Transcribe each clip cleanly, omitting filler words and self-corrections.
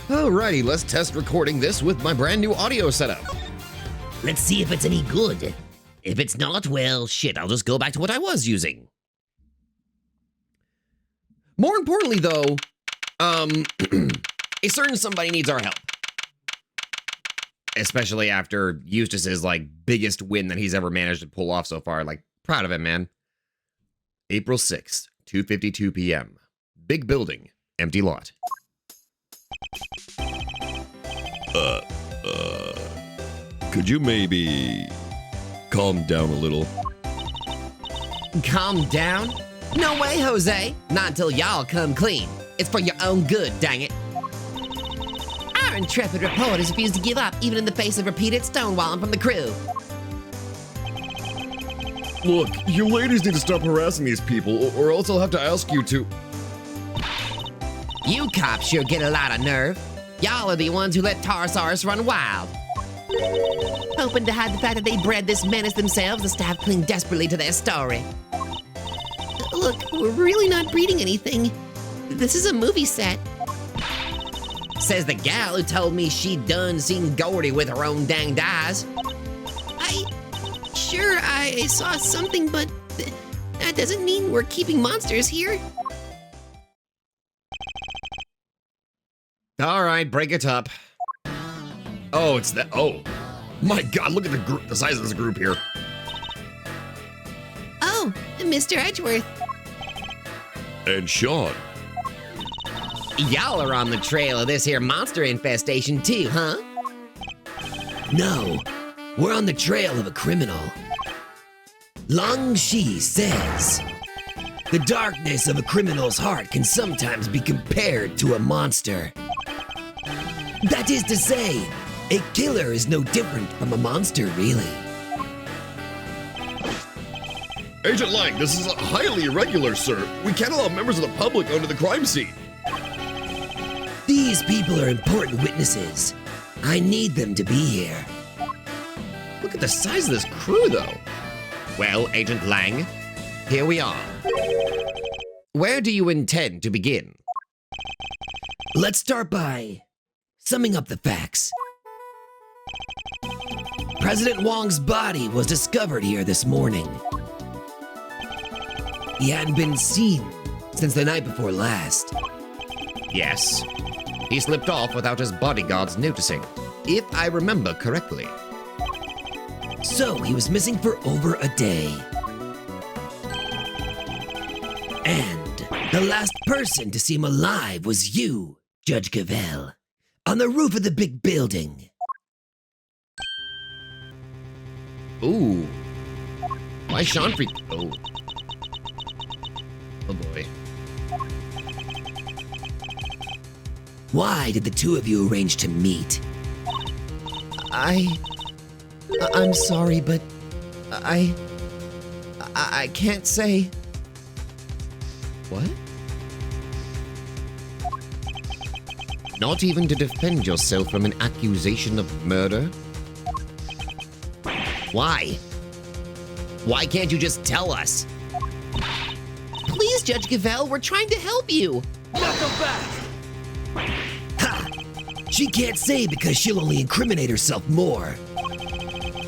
Alrighty, let's test recording this with my brand new audio setup. Let's see if it's any good. If it's not, well, shit, I'll just go back to what I was using. More importantly, though, a certain somebody needs our help. Especially after Eustace's, biggest win that he's ever managed to pull off so far. Proud of him, man. April 6th, 2:52 p.m. Big building, empty lot. Could you maybe calm down a little? Calm down? No way, Jose. Not until y'all come clean. It's for your own good, dang it. Our intrepid reporters refuse to give up, even in the face of repeated stonewalling from the crew. Look, you ladies need to stop harassing these people, or else I'll have to ask you to... You cops sure get a lot of nerve. Y'all are the ones who let Tarsaurus run wild. Hoping to hide the fact that they bred this menace themselves, the staff cling desperately to their story. Look, we're really not breeding anything. This is a movie set. Says the gal who told me she done seen Gordy with her own danged eyes. I saw something, but that doesn't mean we're keeping monsters here. All right, break it up. Oh, it's that. Oh, my God! Look at the size of this group here. Oh, Mr. Edgeworth. And Sean. Y'all are on the trail of this here monster infestation too, huh? No, we're on the trail of a criminal. Long Shi says, the darkness of a criminal's heart can sometimes be compared to a monster. That is to say, a killer is no different from a monster, really. Agent Lang, this is highly irregular, sir. We can't allow members of the public onto the crime scene. These people are important witnesses. I need them to be here. Look at the size of this crew, though. Well, Agent Lang, here we are. Where do you intend to begin? Let's start by summing up the facts. President Wong's body was discovered here this morning. He hadn't been seen since the night before last. Yes. He slipped off without his bodyguards noticing, if I remember correctly. So he was missing for over a day. And the last person to see him alive was you, Judge Cavell, on the roof of the big building. Ooh. Why Sean freak? Oh. Oh boy. Why did the two of you arrange to meet? I'm sorry, but I can't say. What? Not even to defend yourself from an accusation of murder? Why? Why can't you just tell us? Please, Judge Cavell, we're trying to help you. Knuckle back! Ha! She can't say because she'll only incriminate herself more.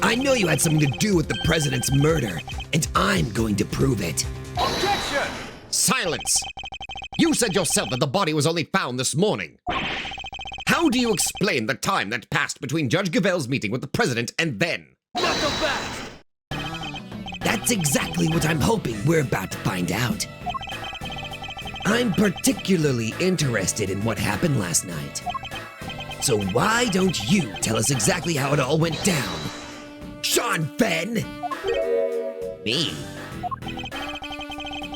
I know you had something to do with the president's murder, and I'm going to prove it. Objection! Silence! You said yourself that the body was only found this morning. How do you explain the time that passed between Judge Cavell's meeting with the president and then? Knuckle back! That's exactly what I'm hoping we're about to find out. I'm particularly interested in what happened last night. So why don't you tell us exactly how it all went down? Sean Fenn! Me?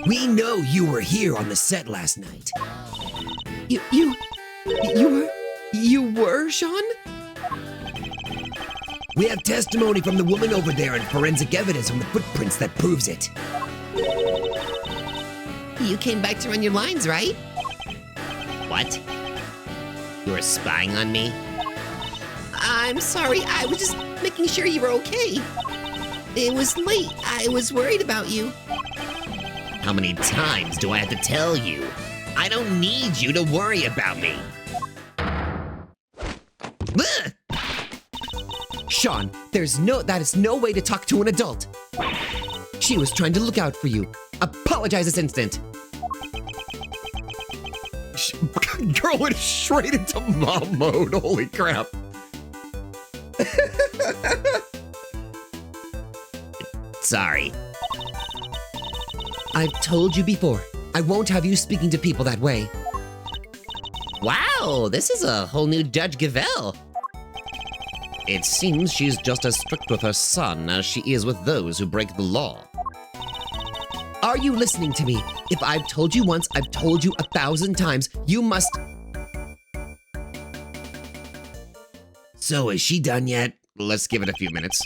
We know you were here on the set last night. You were, Sean? We have testimony from the woman over there and forensic evidence from the footprints that proves it. You came back to run your lines, right? What? You were spying on me? I'm sorry, I was just making sure you were okay. It was late, I was worried about you. How many times do I have to tell you? I don't need you to worry about me. Ugh! Sean, that is no way to talk to an adult. She was trying to look out for you. Apologize this instant. Girl went straight into mom mode. Holy crap. Sorry. I've told you before, I won't have you speaking to people that way. Wow, this is a whole new Judge Gavelle. It seems she's just as strict with her son as she is with those who break the law. Are you listening to me? If I've told you once, I've told you 1,000 times. You must... So is she done yet? Let's give it a few minutes.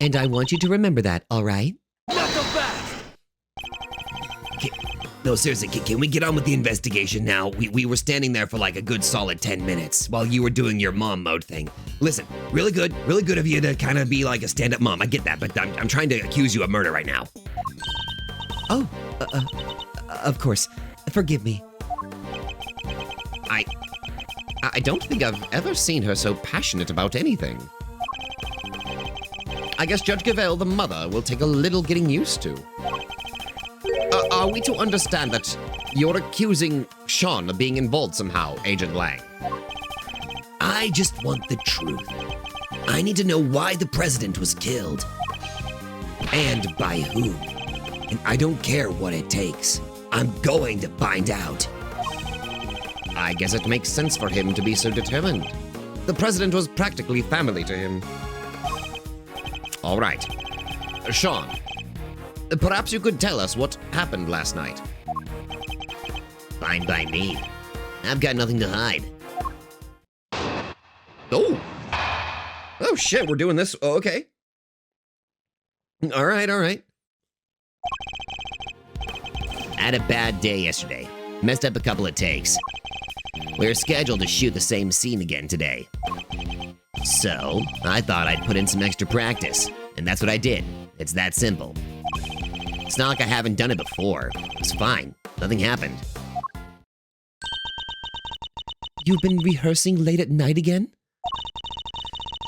And I want you to remember that, all right? Not so fast! No, seriously, can we get on with the investigation now? We were standing there for like a good solid 10 minutes while you were doing your mom mode thing. Listen, really good of you to kind of be like a stand-up mom. I get that, but I'm trying to accuse you of murder right now. Oh, of course. Forgive me. I don't think I've ever seen her so passionate about anything. I guess Judge Gavelle, the mother, will take a little getting used to. Are we to understand that you're accusing Sean of being involved somehow, Agent Lang? I just want the truth. I need to know why the president was killed. And by whom. And I don't care what it takes. I'm going to find out. I guess it makes sense for him to be so determined. The president was practically family to him. All right. Sean, perhaps you could tell us what happened last night. Fine by me. I've got nothing to hide. Oh! Oh shit, we're doing this. Oh, okay. All right. I had a bad day yesterday. Messed up a couple of takes. We were scheduled to shoot the same scene again today. So, I thought I'd put in some extra practice, and that's what I did. It's that simple. It's not like I haven't done it before. It's fine. Nothing happened. You've been rehearsing late at night again?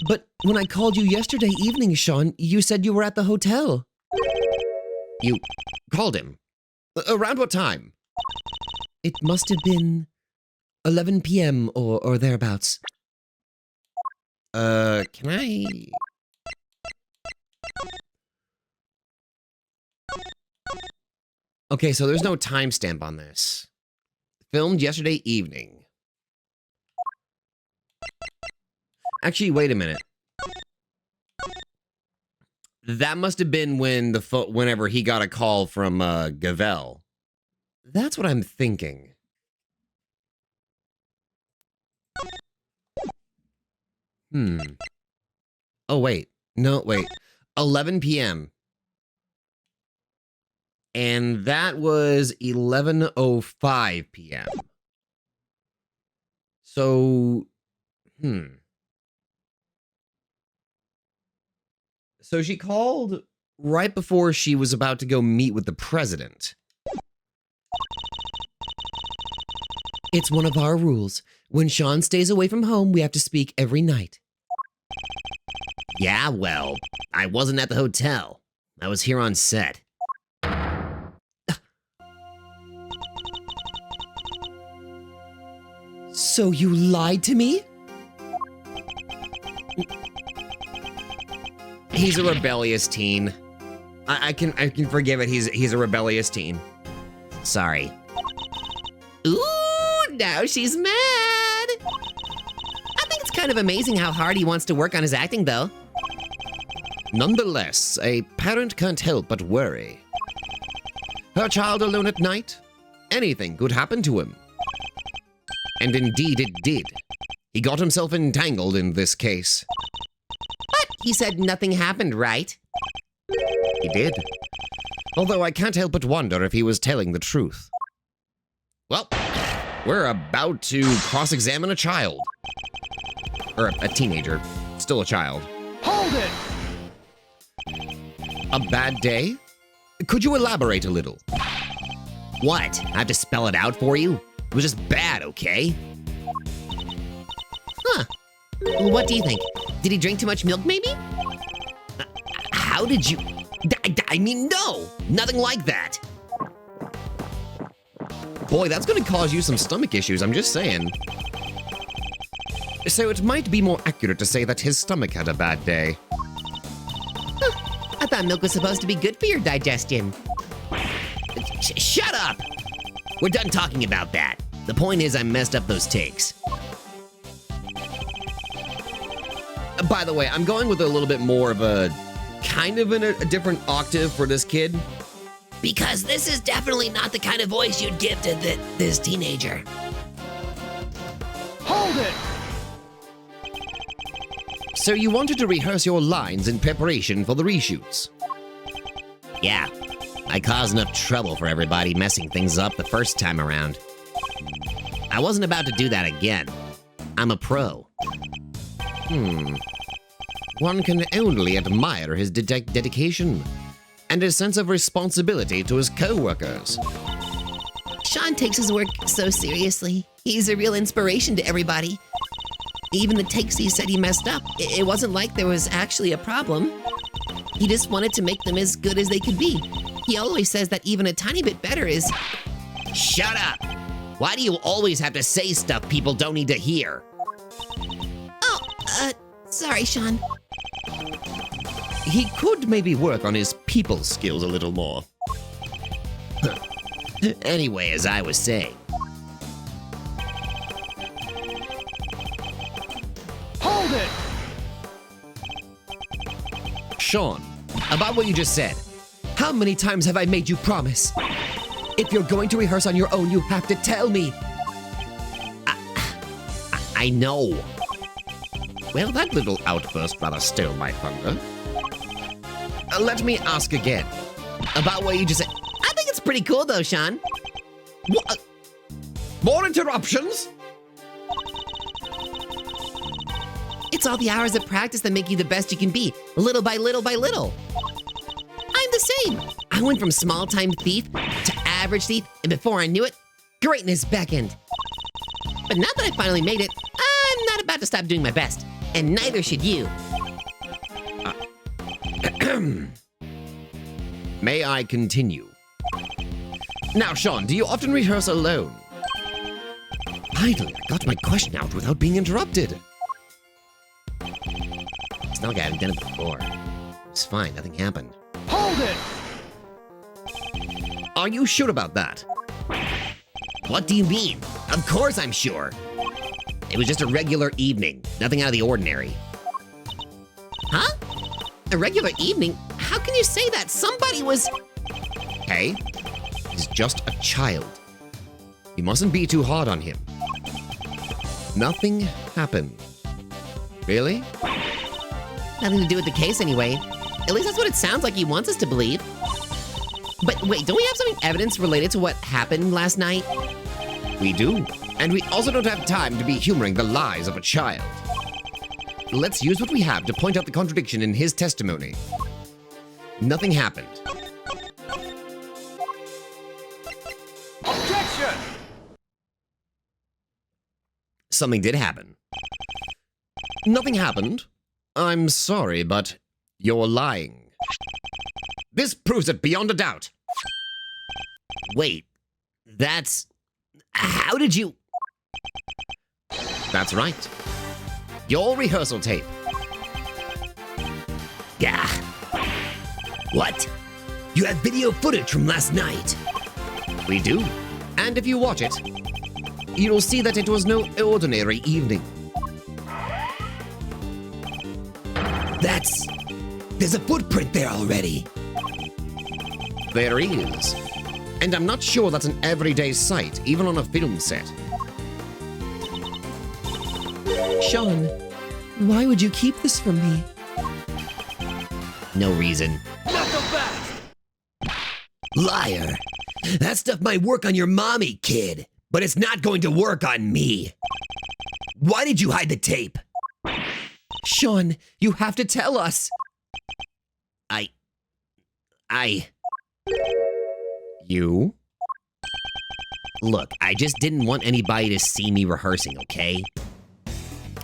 But when I called you yesterday evening, Sean, you said you were at the hotel. You called him? Around what time? It must have been 11 p.m. or thereabouts. Can I... Okay, so there's no timestamp on this. Filmed yesterday evening. Actually, wait a minute. That must have been when whenever he got a call from Gavelle. That's what I'm thinking. Oh, wait. No, wait. 11 p.m. And that was 11:05 p.m. So, So she called right before she was about to go meet with the president. It's one of our rules. When Sean stays away from home, we have to speak every night. Yeah, well, I wasn't at the hotel. I was here on set. So you lied to me? He's a rebellious teen. I can forgive it. He's a rebellious teen. Sorry. Ooh, now she's mad. I think it's kind of amazing how hard he wants to work on his acting, though. Nonetheless, a parent can't help but worry. Her child alone at night? Anything could happen to him. And indeed it did. He got himself entangled in this case. But he said nothing happened, right? He did. Although I can't help but wonder if he was telling the truth. Well, we're about to cross-examine a child. Or a teenager. Still a child. Hold it! A bad day? Could you elaborate a little? What? I have to spell it out for you? It was just bad, okay? Huh. What do you think? Did he drink too much milk, maybe? How did you... I mean, no! Nothing like that! Boy, that's gonna cause you some stomach issues, I'm just saying. So it might be more accurate to say that his stomach had a bad day. I thought milk was supposed to be good for your digestion. Shut up! We're done talking about that. The point is I messed up those takes. By the way, I'm going with a little bit more of a... kind of in a different octave for this kid. Because this is definitely not the kind of voice you'd give to this teenager. Hold it! So you wanted to rehearse your lines in preparation for the reshoots? Yeah, I caused enough trouble for everybody messing things up the first time around. I wasn't about to do that again. I'm a pro. One can only admire his dedication and his sense of responsibility to his co-workers. Sean takes his work so seriously. He's a real inspiration to everybody. Even the takes he said he messed up, it wasn't like there was actually a problem. He just wanted to make them as good as they could be. He always says that even a tiny bit better is... Shut up! Why do you always have to say stuff people don't need to hear? Sorry, Sean. He could maybe work on his people skills a little more. Anyway, as I was saying, Hold it! Sean, about what you just said. How many times have I made you promise? If you're going to rehearse on your own, you have to tell me. I know. Well, that little outburst rather stole my thunder. Let me ask again. About what you just said. I think it's pretty cool, though, Sean. What? More interruptions? It's all the hours of practice that make you the best you can be, little by little by little. I'm the same. I went from small-time thief to average thief, and before I knew it, greatness beckoned. But now that I finally made it, I'm not about to stop doing my best, and neither should you. May I continue? Now, Sean, do you often rehearse alone? Finally, I got my question out without being interrupted. It's not like I haven't done it before. It's fine, nothing happened. Hold it! Are you sure about that? What do you mean? Of course I'm sure. It was just a regular evening, nothing out of the ordinary. Huh? A regular evening? How can you say that? Somebody was... Hey, he's just a child. You mustn't be too hard on him. Nothing happened. Really? Nothing to do with the case anyway. At least that's what it sounds like he wants us to believe. But wait, don't we have some evidence related to what happened last night? We do. And we also don't have time to be humoring the lies of a child. Let's use what we have to point out the contradiction in his testimony. Nothing happened. Objection! Something did happen. Nothing happened. I'm sorry, but you're lying. This proves it beyond a doubt. Wait, that's... How did you... That's right. Your rehearsal tape. Gah. What? You have video footage from last night? We do. And if you watch it, you'll see that it was no ordinary evening. There's a footprint there already. There is. And I'm not sure that's an everyday sight, even on a film set. Sean, why would you keep this from me? No reason. Not the best! Liar. That stuff might work on your mommy, kid, but it's not going to work on me. Why did you hide the tape? Sean, you have to tell us. You? Look, I just didn't want anybody to see me rehearsing, okay?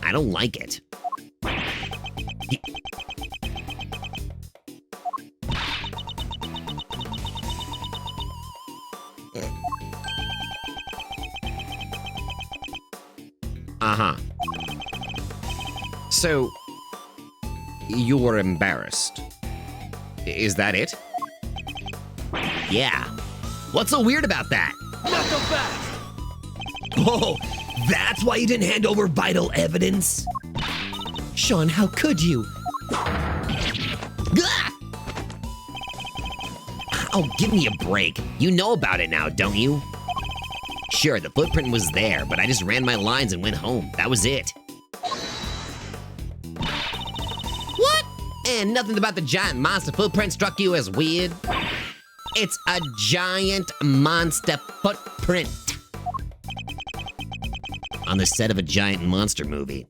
I don't like it. Uh-huh. So, you were embarrassed. Is that it? Yeah. What's so weird about that? Not so fast! Oh, that's why you didn't hand over vital evidence? Sean, how could you? Ah! Oh, give me a break. You know about it now, don't you? Sure, the footprint was there, but I just ran my lines and went home. That was it. What? And nothing about the giant monster footprint struck you as weird? It's a giant monster footprint. On the set of a giant monster movie.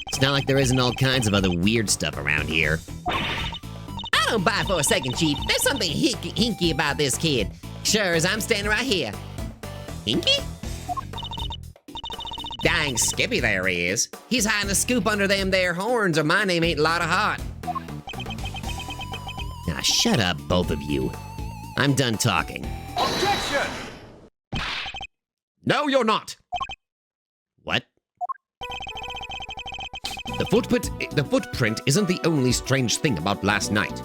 It's not like there isn't all kinds of other weird stuff around here. I don't buy it for a second, Chief. There's something hinky about this kid. Sure as I'm standing right here. Hinky? Dang Skippy there he is. He's hiding a scoop under them there horns or my name ain't Lotta Hot. Now shut up, both of you. I'm done talking. Objection! No, you're not. What? The footprint isn't the only strange thing about last night.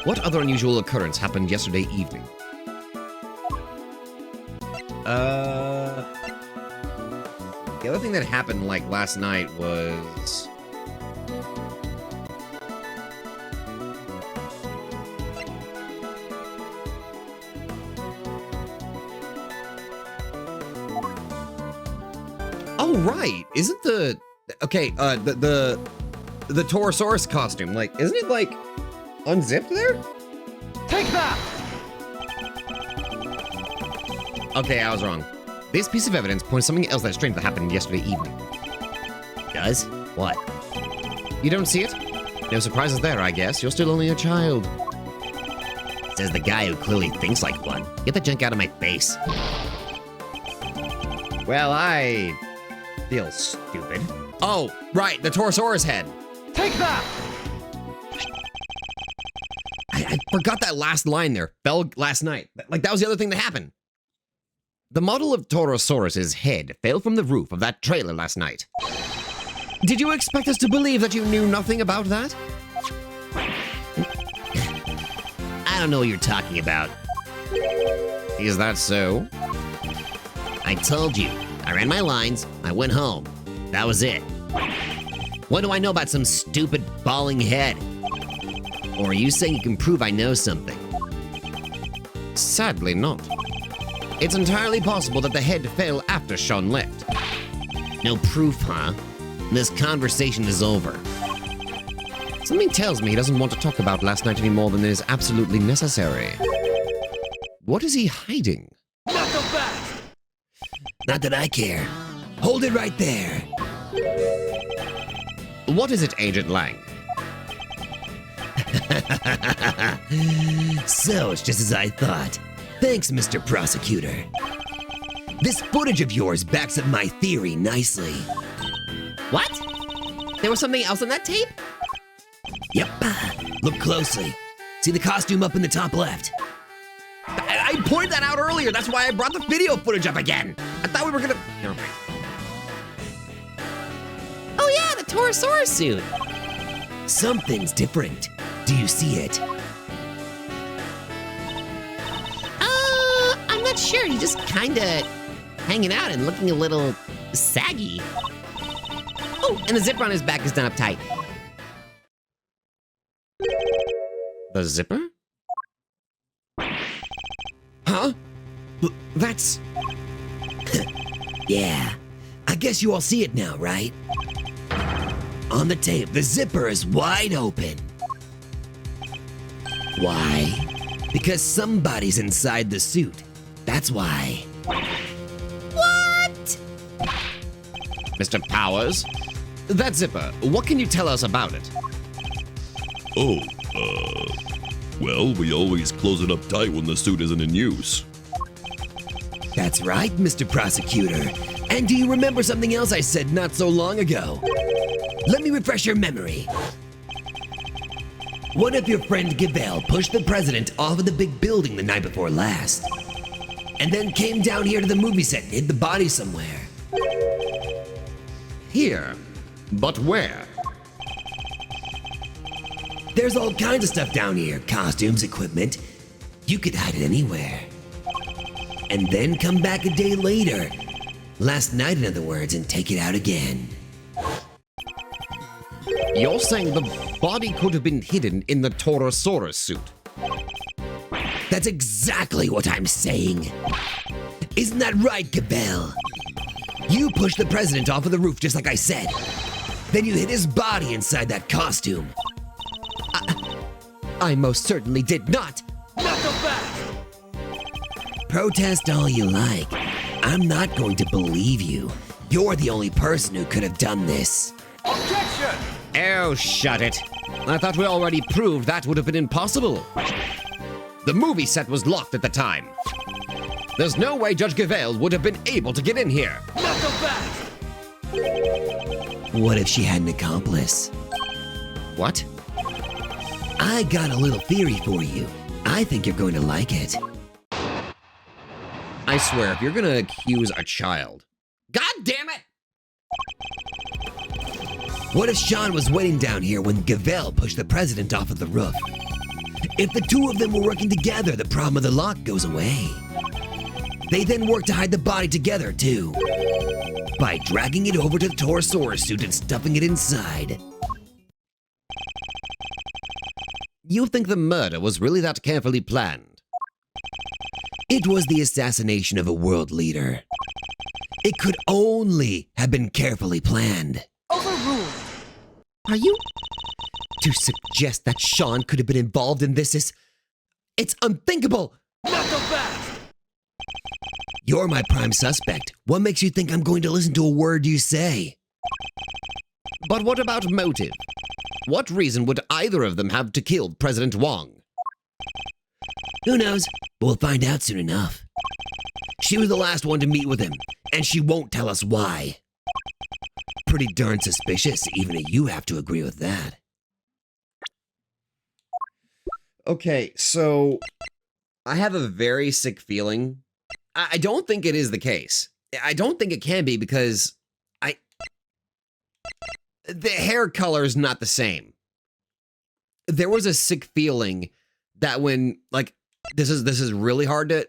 What other unusual occurrence happened yesterday evening? The other thing that happened, like, last night was... Oh, right! Isn't the... Okay, the Torosaurus costume, like, isn't it, like, unzipped there? Take that! Okay, I was wrong. This piece of evidence points to something else that's strange that happened yesterday evening. Does? What? You don't see it? No surprises there, I guess. You're still only a child. Says the guy who clearly thinks like one. Get the junk out of my face. Well, I feel stupid. Oh, right, the Torosaurus head. Take that! I forgot that last line there. Fell last night. Like, that was the other thing that happened. The model of Torosaurus's head fell from the roof of that trailer last night. Did you expect us to believe that you knew nothing about that? I don't know what you're talking about. Is that so? I told you. I ran my lines, I went home. That was it. What do I know about some stupid balding head? Or are you saying you can prove I know something? Sadly not. It's entirely possible that the head fell after Sean left. No proof, huh? This conversation is over. Something tells me he doesn't want to talk about last night any more than is absolutely necessary. What is he hiding? Not so fast! Not that I care. Hold it right there. What is it, Agent Lang? So, it's just as I thought. Thanks, Mr. Prosecutor. This footage of yours backs up my theory nicely. What? There was something else on that tape? Yep. Look closely. See the costume up in the top left? I pointed that out earlier. That's why I brought the video footage up again. I thought we were gonna... Never mind. Oh yeah, the Torosaurus suit. Something's different. Do you see it? I'm not sure. He's just kinda hanging out and looking a little saggy. Oh, and the zipper on his back is done up tight. The zipper? Huh? That's... Yeah. I guess you all see it now, right? On the tape, the zipper is wide open. Why? Because somebody's inside the suit. That's why. What? Mr. Powers? That zipper, what can you tell us about it? Oh, well, we always close it up tight when the suit isn't in use. That's right, Mr. Prosecutor. And do you remember something else I said not so long ago? Let me refresh your memory. What if your friend Gambit pushed the president off of the big building the night before last? And then came down here to the movie set and hid the body somewhere? Here. But where? There's all kinds of stuff down here. Costumes, equipment. You could hide it anywhere. And then come back a day later. Last night, in other words, and take it out again. You're saying the body could have been hidden in the Torosaurus suit? That's exactly what I'm saying. Isn't that right, Gambit? You pushed the president off of the roof just like I said. Then you hid his body inside that costume. I most certainly did not. Not so fast! Protest all you like. I'm not going to believe you. You're the only person who could have done this. Objection! Oh, shut it. I thought we already proved that would have been impossible. The movie set was locked at the time. There's no way Judge Gambit would have been able to get in here. Not so fast! What if she had an accomplice? What? I got a little theory for you. I think you're going to like it. I swear, if you're gonna accuse a child... God damn it! What if Sean was waiting down here when Gambit pushed the president off of the roof? If the two of them were working together, the problem of the lock goes away. They then work to hide the body together, too. By dragging it over to the Torosaurus suit and stuffing it inside. You think the murder was really that carefully planned? It was the assassination of a world leader. It could only have been carefully planned. Overruled! Are you to suggest that Sean could have been involved in this is... It's unthinkable! Not so fast! You're my prime suspect. What makes you think I'm going to listen to a word you say? But what about motive? What reason would either of them have to kill President Wong? Who knows? But we'll find out soon enough. She was the last one to meet with him, and she won't tell us why. Pretty darn suspicious, even you have to agree with that. Okay, so I have a very sick feeling. I don't think it is the case. I don't think it can be because the hair color is not the same. There was a sick feeling that when, like, this is really hard to,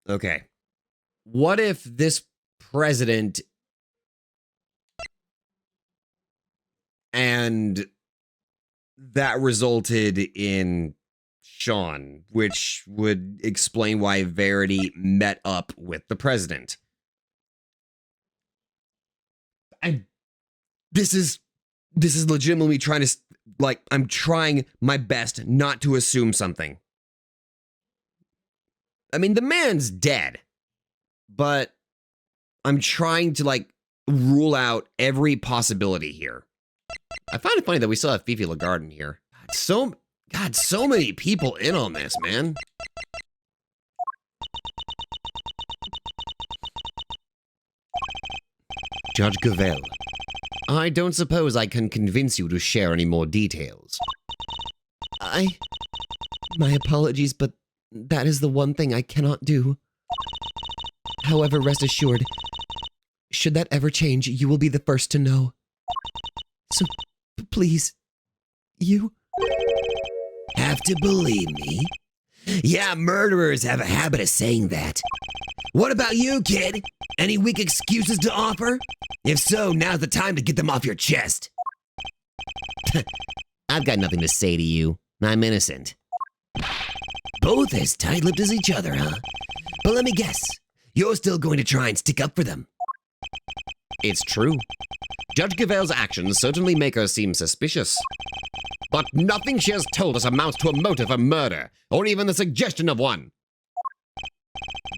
okay. What if this president and that resulted in Sean, which would explain why Verity met up with the president. This is legitimately trying to, like, I'm trying my best not to assume something. I mean, the man's dead, but I'm trying to, like, rule out every possibility here. I find it funny that we still have Fifi Lagarde in here. So many people in on this, man. Judge Gambit, I don't suppose I can convince you to share any more details. My apologies, but that is the one thing I cannot do. However, rest assured, should that ever change, you will be the first to know. So, please, you... Have to believe me? Yeah, murderers have a habit of saying that. What about you, kid? Any weak excuses to offer? If so, now's the time to get them off your chest. I've got nothing to say to you. I'm innocent. Both as tight-lipped as each other, huh? But let me guess, you're still going to try and stick up for them. It's true. Judge Gambit's actions certainly make her seem suspicious. But nothing she has told us amounts to a motive for murder, or even the suggestion of one.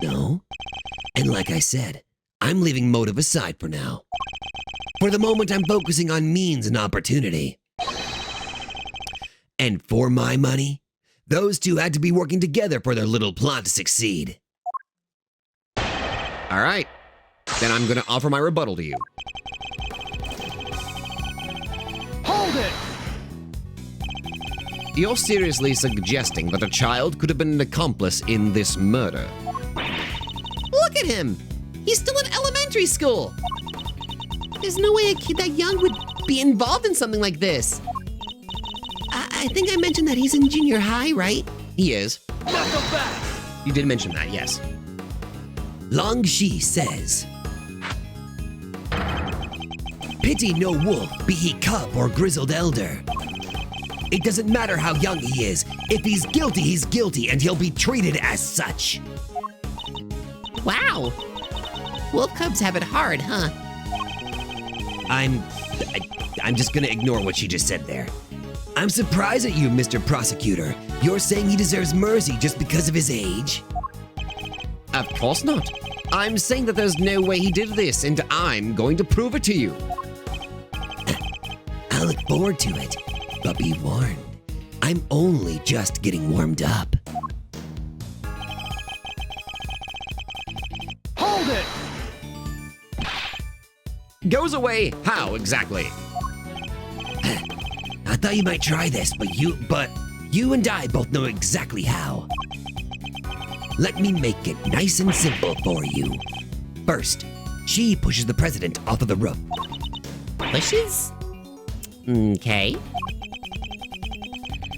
No. And like I said, I'm leaving motive aside for now. For the moment, I'm focusing on means and opportunity. And for my money, those two had to be working together for their little plot to succeed. All right. Then I'm gonna offer my rebuttal to you. Hold it! You're seriously suggesting that a child could have been an accomplice in this murder? Look at him! He's still in elementary school! There's no way a kid that young would be involved in something like this. I think I mentioned that he's in junior high, right? He is. Knock him back! You did mention that, yes. Long Shi says, "Pity no wolf, be he cub or grizzled elder. It doesn't matter how young he is. If he's guilty, and he'll be treated as such." Wow! Wolf cubs have it hard, huh? I'm just gonna ignore what she just said there. I'm surprised at you, Mr. Prosecutor. You're saying he deserves mercy just because of his age? Of course not. I'm saying that there's no way he did this, and I'm going to prove it to you. I'll look forward to it, but be warned, I'm only just getting warmed up. Hold it! Goes away how exactly? I thought you might try this, but you and I both know exactly how. Let me make it nice and simple for you. First, she pushes the president off of the roof. Pushes? Okay.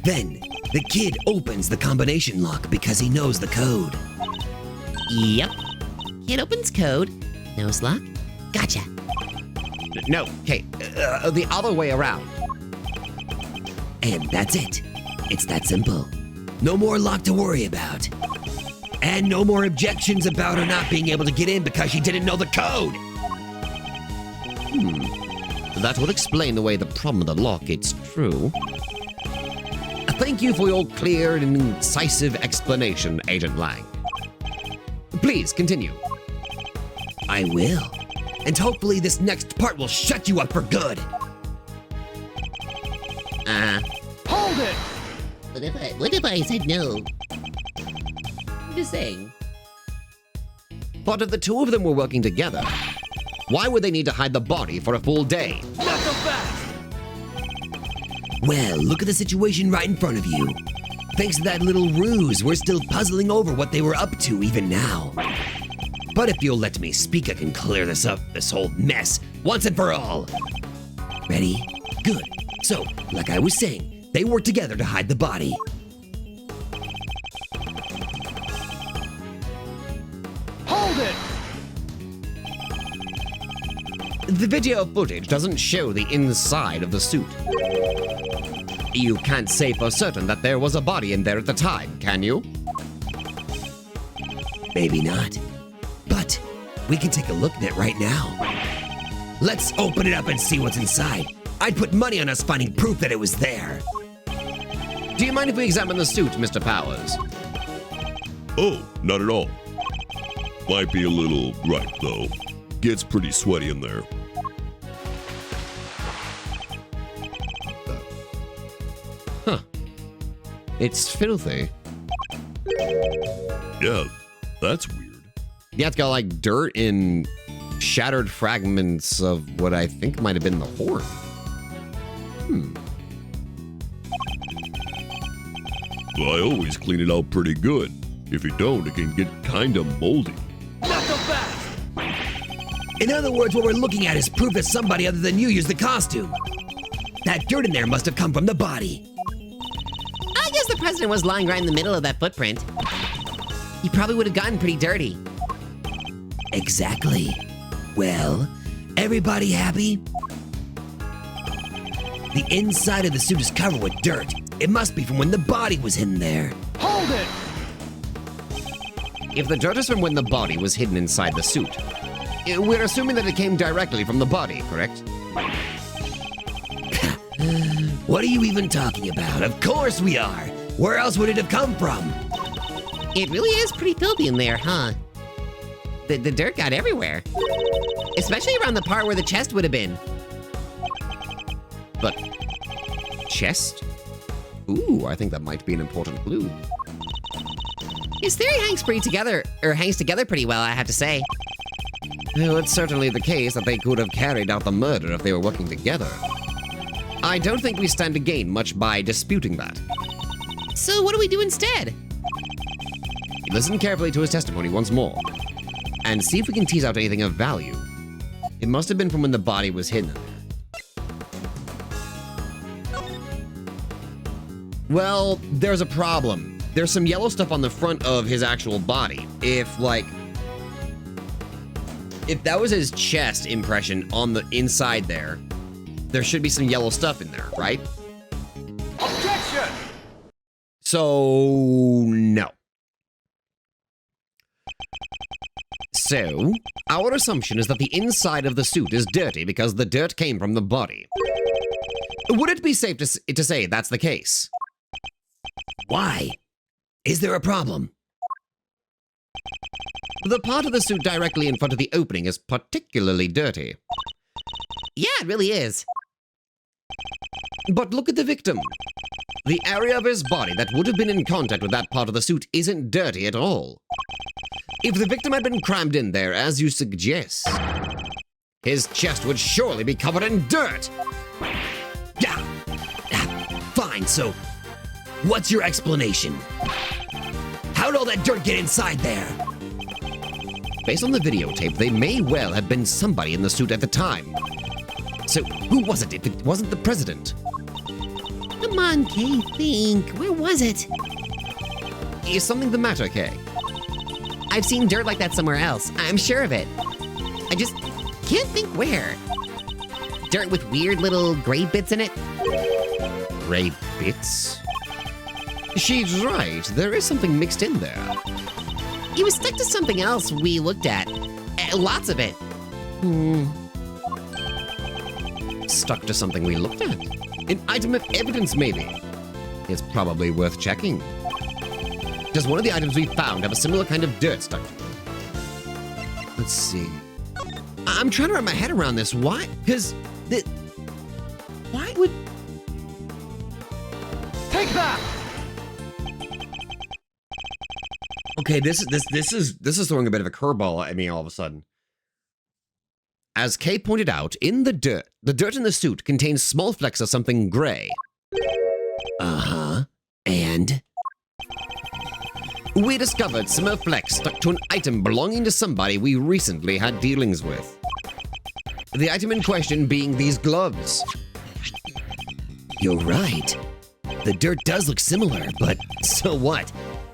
Then, the kid opens the combination lock because he knows the code. Yep. Kid opens code. Nose lock. Gotcha. No, okay, the other way around. And that's it. It's that simple. No more lock to worry about. And no more objections about her not being able to get in because she didn't know the code. That would explain away the problem with the lock, it's true. Thank you for your clear and incisive explanation, Agent Lang. Please continue. I will. And hopefully this next part will shut you up for good. Hold it! What if I said no? I'm just saying. But if the two of them were working together, why would they need to hide the body for a full day? Knock him back! Well, look at the situation right in front of you. Thanks to that little ruse, we're still puzzling over what they were up to even now. But if you'll let me speak, I can clear this up, this whole mess, once and for all. Ready? Good. So, like I was saying, they worked together to hide the body. Hold it! The video footage doesn't show the inside of the suit. You can't say for certain that there was a body in there at the time, can you? Maybe not. But we can take a look at it right now. Let's open it up and see what's inside. I'd put money on us finding proof that it was there. Do you mind if we examine the suit, Mr. Powers? Oh, not at all. Might be a little bright, though. Gets pretty sweaty in there. Huh. It's filthy. Yeah, that's weird. Yeah, it's got like dirt and shattered fragments of what I think might have been the horn. I always clean it out pretty good. If you don't, it can get kinda moldy. Knock him back! In other words, what we're looking at is proof that somebody other than you used the costume. That dirt in there must have come from the body. I guess the president was lying right in the middle of that footprint. He probably would have gotten pretty dirty. Exactly. Well, everybody happy? The inside of the suit is covered with dirt. It must be from when the body was hidden there. Hold it! If the dirt is from when the body was hidden inside the suit, we're assuming that it came directly from the body, correct? What are you even talking about? Of course we are. Where else would it have come from? It really is pretty filthy in there, huh? The dirt got everywhere. Especially around the part where the chest would have been. But chest? Ooh, I think that might be an important clue. His theory hangs together pretty well, I have to say. Well, it's certainly the case that they could have carried out the murder if they were working together. I don't think we stand to gain much by disputing that. So what do we do instead? Listen carefully to his testimony once more, and see if we can tease out anything of value. It must have been from when the body was hidden. Well, there's a problem. There's some yellow stuff on the front of his actual body. If that was his chest impression on the inside there should be some yellow stuff in there, right? Objection! So, no. So, our assumption is that the inside of the suit is dirty because the dirt came from the body. Would it be safe to say that's the case? Why? Is there a problem? The part of the suit directly in front of the opening is particularly dirty. Yeah, it really is. But look at the victim. The area of his body that would have been in contact with that part of the suit isn't dirty at all. If the victim had been crammed in there, as you suggest, his chest would surely be covered in dirt. Yeah. Fine, so what's your explanation? How'd all that dirt get inside there? Based on the videotape, they may well have been somebody in the suit at the time. So who was it if it wasn't the president? Come on, Kay, think. Where was it? Is something the matter, Kay? I've seen dirt like that somewhere else. I'm sure of it. I just can't think where. Dirt with weird little gray bits in it. Gray bits? She's right. There is something mixed in there. It was stuck to something else we looked at. Lots of it. Stuck to something we looked at? An item of evidence, maybe? It's probably worth checking. Does one of the items we found have a similar kind of dirt stuck to it? Let's see. I'm trying to wrap my head around this. Why? Because why would... Take that! Okay, this is throwing a bit of a curveball at me all of a sudden. As Kay pointed out, in the dirt in the suit contains small flecks of something gray. Uh-huh. And? We discovered similar flecks stuck to an item belonging to somebody we recently had dealings with. The item in question being these gloves. You're right. The dirt does look similar, but so what?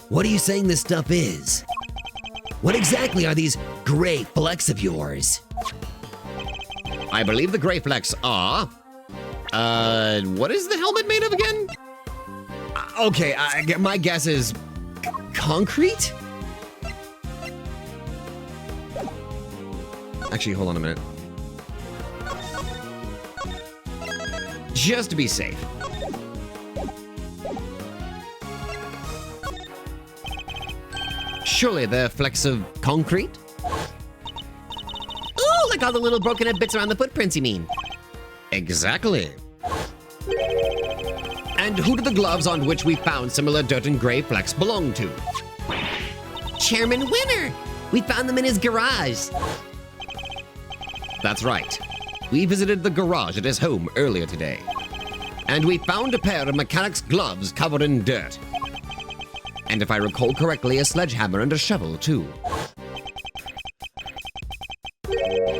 What are you saying this stuff is? What exactly are these gray flecks of yours? I believe the gray flecks are... what is the helmet made of again? Okay, my guess is... concrete? Actually, hold on a minute. Just to be safe. Surely they're flecks of concrete? Ooh, like all the little broken up bits around the footprints, you mean? Exactly. And who do the gloves on which we found similar dirt and gray flecks belong to? Chairman Winner! We found them in his garage. That's right. We visited the garage at his home earlier today. And we found a pair of mechanic's gloves covered in dirt. And if I recall correctly, a sledgehammer and a shovel, too.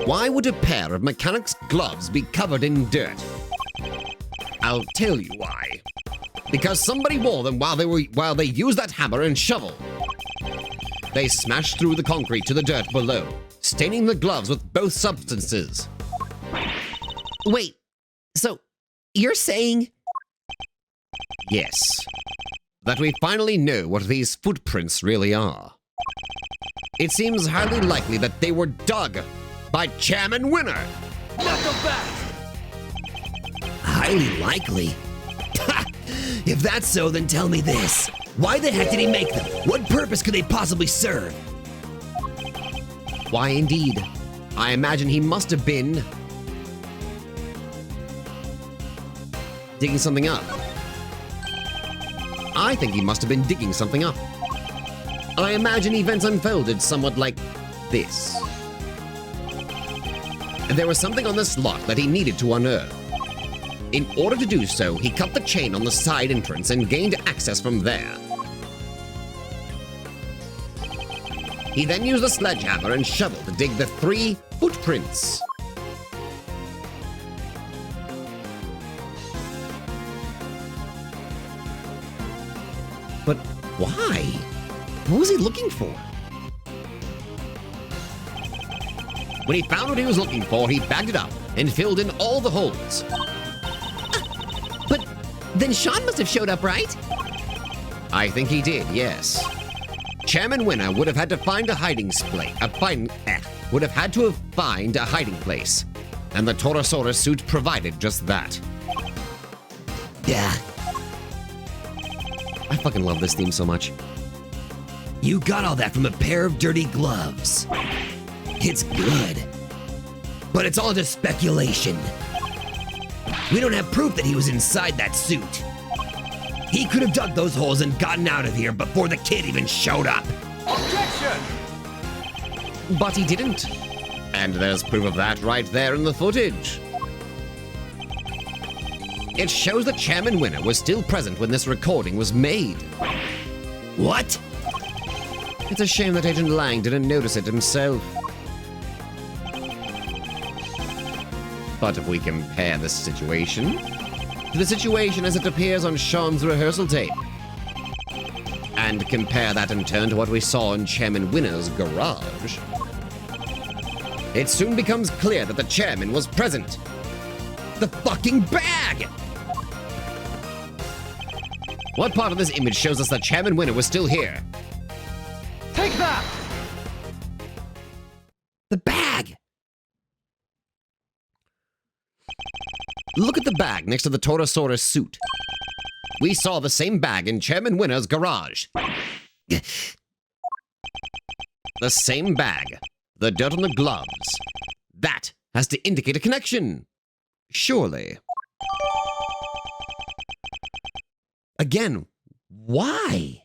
Why would a pair of mechanic's gloves be covered in dirt? I'll tell you why. Because somebody wore them while they used that hammer and shovel. They smashed through the concrete to the dirt below, staining the gloves with both substances. Wait, so you're saying... Yes. That we finally know what these footprints really are. It seems highly likely that they were dug by Chairman Winner. Not so fast! Highly likely. If that's so, then tell me this. Why the heck did he make them? What purpose could they possibly serve? Why, indeed. I imagine he must have been... digging something up. I think he must have been digging something up. I imagine events unfolded somewhat like this. There was something on this lock that he needed to unearth. In order to do so, he cut the chain on the side entrance and gained access from there. He then used a sledgehammer and shovel to dig the 3 footprints. But why? What was he looking for? When he found what he was looking for, he bagged it up and filled in all the holes. But then Sean must have showed up, right? I think he did, yes. Chairman Winner would have had to find a hiding place. Would have had to have find a hiding place, and the Torosaurus suit provided just that. Yeah. I fucking love this theme so much. You got all that from a pair of dirty gloves. It's good. But it's all just speculation. We don't have proof that he was inside that suit. He could have dug those holes and gotten out of here before the kid even showed up. Objection! But he didn't. And there's proof of that right there in the footage. It shows that Chairman Winner was still present when this recording was made. What? It's a shame that Agent Lang didn't notice it himself. But if we compare this situation to the situation as it appears on Sean's rehearsal tape, and compare that in turn to what we saw in Chairman Winner's garage, it soon becomes clear that the chairman was present. The fucking bag! What part of this image shows us that Chairman Winner was still here? Take that! The bag! Look at the bag next to the Torosaurus suit. We saw the same bag in Chairman Winner's garage. The same bag. The dirt on the gloves. That has to indicate a connection. Surely. Again, why?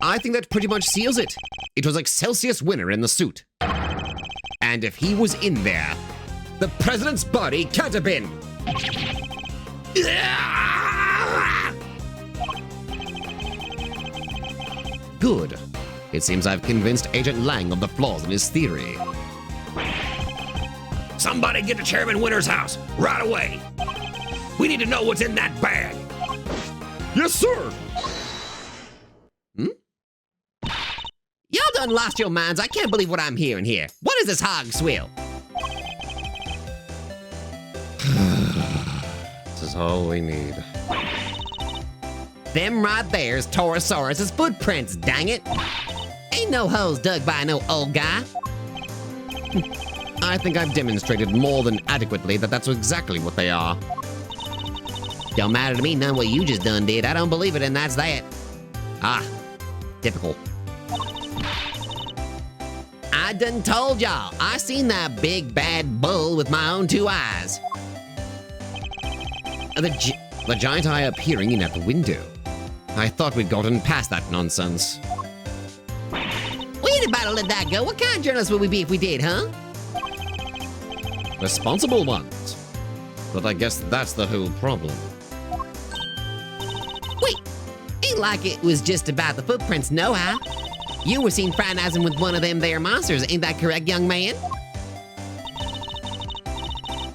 I think that pretty much seals it. It was Excelsius Winner in the suit. And if he was in there, the president's body can't have been. Good. It seems I've convinced Agent Lang of the flaws in his theory. Somebody get to Chairman Winner's house, right away! We need to know what's in that bag! Yes, sir! Y'all done lost your minds. I can't believe what I'm hearing here. What is this hog swill? This is all we need. Them right there's Torosaurus's footprints, dang it! Ain't no holes dug by no old guy. I think I've demonstrated more than adequately that that's exactly what they are. Don't matter to me none what you just done did. I don't believe it, and that's that. Ah, typical. I done told y'all. I seen that big bad bull with my own 2 eyes. The giant eye appearing in at the window. I thought we'd gotten past that nonsense. We ain't about to let that go. What kind of journalists would we be if we did, huh? Responsible ones. But I guess that's the whole problem. Wait, ain't like it was just about the footprints, no how? You were seen fraternizing with one of them there monsters, ain't that correct, young man?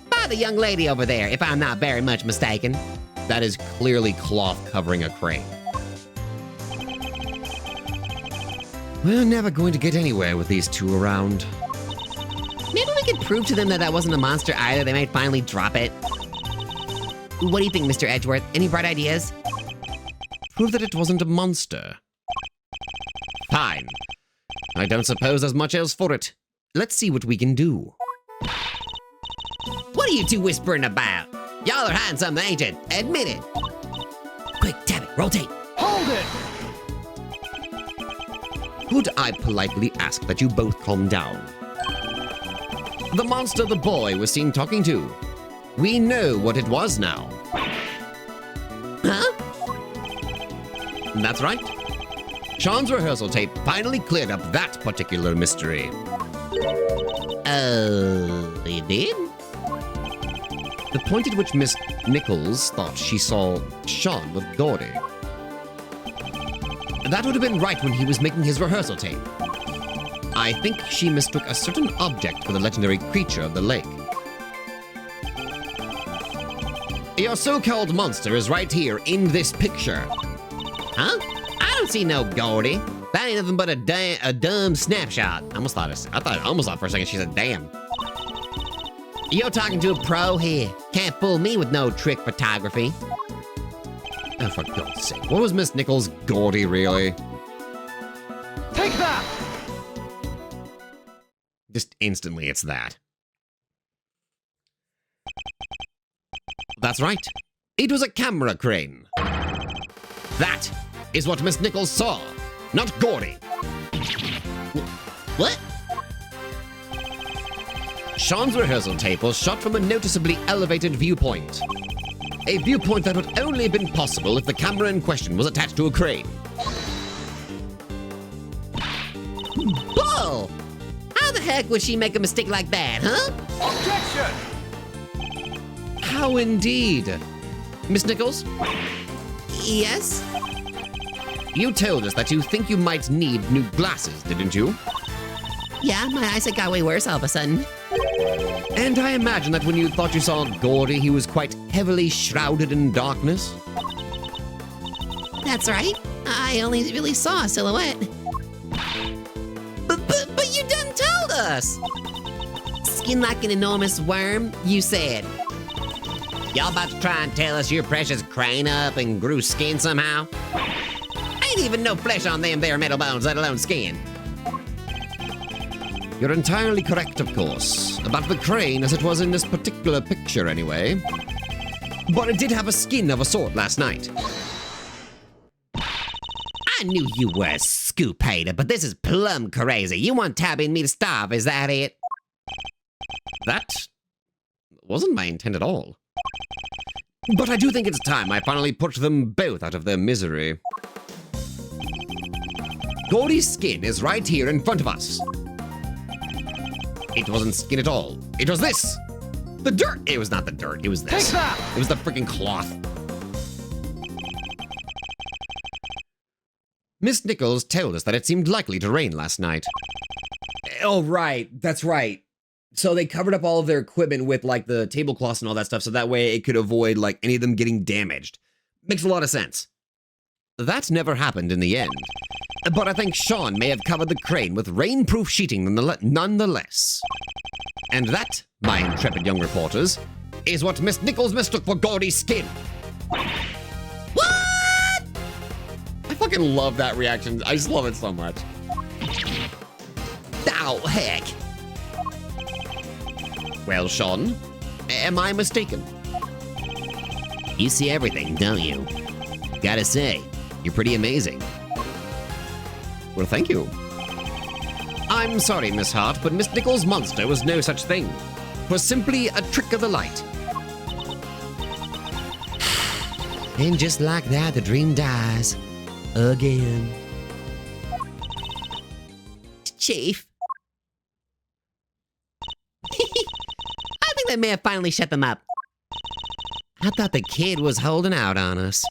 By the young lady over there, if I'm not very much mistaken. That is clearly cloth covering a crane. We're never going to get anywhere with these two around. Maybe we could prove to them that that wasn't a monster either. They might finally drop it. What do you think, Mr. Edgeworth? Any bright ideas? Prove that it wasn't a monster. Fine. I don't suppose there's much else for it. Let's see what we can do. What are you two whispering about? Y'all are hiding something, ain't you? Admit it. Quick, tap it, rotate. Hold it! Could I politely ask that you both calm down? The monster the boy was seen talking to. We know what it was now. Huh? That's right. Sean's rehearsal tape finally cleared up that particular mystery. You did? The point at which Miss Nichols thought she saw Sean with Gordy. That would have been right when he was making his rehearsal tape. I think she mistook a certain object for the legendary creature of the lake. Your so-called monster is right here in this picture. Huh? I don't see no Gordy. That ain't nothing but a dumb snapshot. I almost thought for a second she said damn. You're talking to a pro here. Can't fool me with no trick photography. Oh, for God's sake. What was Miss Nichols' Gordy, really? Take that! Just instantly, it's that. That's right. It was a camera crane. That is what Miss Nichols saw, not Gordy. What? Sean's rehearsal tape was shot from a noticeably elevated viewpoint. A viewpoint that would only have been possible if the camera in question was attached to a crane. Bull! How the heck would she make a mistake like that, huh? Objection! How indeed? Miss Nichols, Yes? you told us that you think you might need new glasses, didn't you? Yeah, my eyesight got way worse all of a sudden. And I imagine that when you thought you saw Gordy, he was quite heavily shrouded in darkness. That's right. I only really saw a silhouette. But you done told us! Skin like an enormous worm, you said. Y'all about to try and tell us your precious crane up and grew skin somehow? Ain't even no flesh on them there metal bones, let alone skin. You're entirely correct, of course, about the crane as it was in this particular picture anyway. But it did have a skin of a sort last night. I knew you were a scoop hater, but this is plumb crazy. You want Tabby and me to starve, is that it? That wasn't my intent at all. But I do think it's time I finally put them both out of their misery. Gordy's skin is right here in front of us. It wasn't skin at all. It was this. The dirt. It was not the dirt. It was this. Take that! It was the freaking cloth. Miss Nichols told us that it seemed likely to rain last night. Oh, right. That's right. So they covered up all of their equipment with, like, the tablecloths and all that stuff, so that way it could avoid, like, any of them getting damaged. Makes a lot of sense. That never happened in the end. But I think Sean may have covered the crane with rainproof sheeting nonetheless. And that, my intrepid young reporters, is what Miss Nichols mistook for Gordy's skin. What? I fucking love that reaction. I just love it so much. Oh, heck. Well, Sean, am I mistaken? You see everything, don't you? Gotta say, you're pretty amazing. Well, thank you. I'm sorry, Miss Hart, but Miss Nichols' monster was no such thing. It was simply a trick of the light. And just like that, the dream dies. Again. Chief. I think they may have finally shut them up. I thought the kid was holding out on us.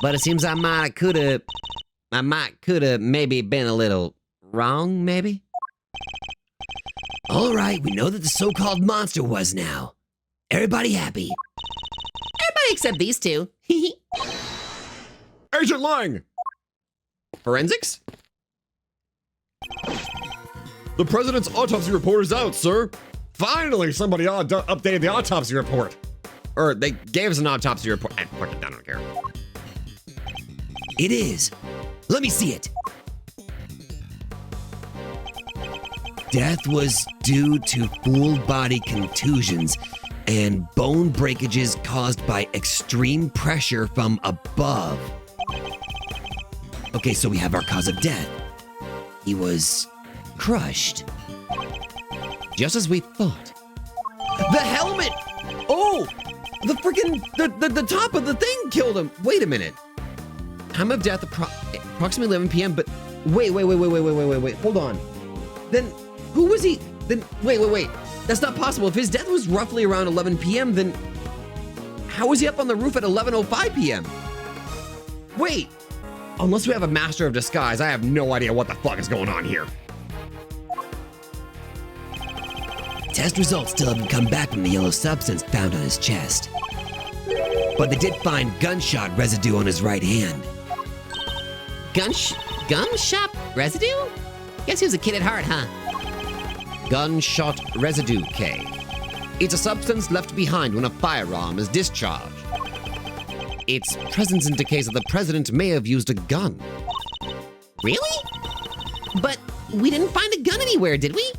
But it seems I might could have maybe been a little wrong, maybe? All right, we know that the so-called monster was now. Everybody happy? Everybody except these two. Agent Lang! Forensics? The president's autopsy report is out, sir. Finally, somebody updated the autopsy report. Or they gave us an autopsy report. Fuck it, I don't care. It is. Let me see it. Death was due to full body contusions and bone breakages caused by extreme pressure from above. Okay, so we have our cause of death. He was crushed. Just as we thought. The helmet! Oh! The freaking, the top of the thing killed him. Wait a minute. Time of death approximately 11 p.m. But wait. Hold on. Then who was he? Then, wait. That's not possible. If his death was roughly around 11 p.m., then how was he up on the roof at 11:05 p.m.? Wait, unless we have a master of disguise, I have no idea what the fuck is going on here. Test results still haven't come back from the yellow substance found on his chest. But they did find gunshot residue on his right hand. Gunshot residue? Guess he was a kid at heart, huh? Gunshot residue, K. It's a substance left behind when a firearm is discharged. Its presence indicates that the president may have used a gun. Really? But we didn't find a gun anywhere, did we?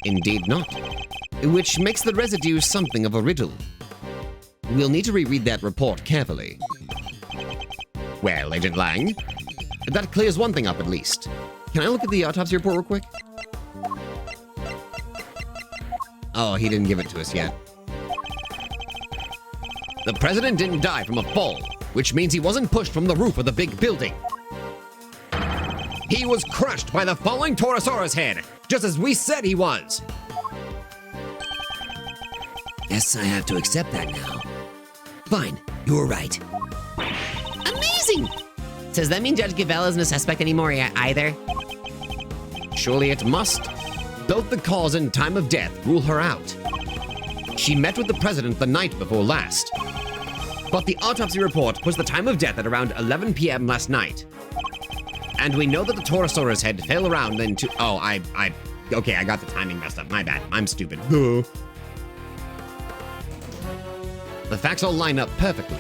Indeed not. Which makes the residue something of a riddle. We'll need to reread that report carefully. Well, Agent Lang, that clears one thing up at least. Can I look at the autopsy report real quick? Oh, he didn't give it to us yet. The president didn't die from a fall, which means he wasn't pushed from the roof of the big building. He was crushed by the falling Torosaurus head, just as we said he was. Guess I have to accept that now. Fine, you're right. Amazing! So does that mean Judge Gavelle isn't a suspect anymore either? Surely it must. Both the cause and time of death rule her out. She met with the president the night before last. But the autopsy report puts the time of death at around 11 p.m. last night. And we know that the Torosaurus head fell around then to... Oh, okay, I got the timing messed up. My bad. I'm stupid. The facts all line up perfectly.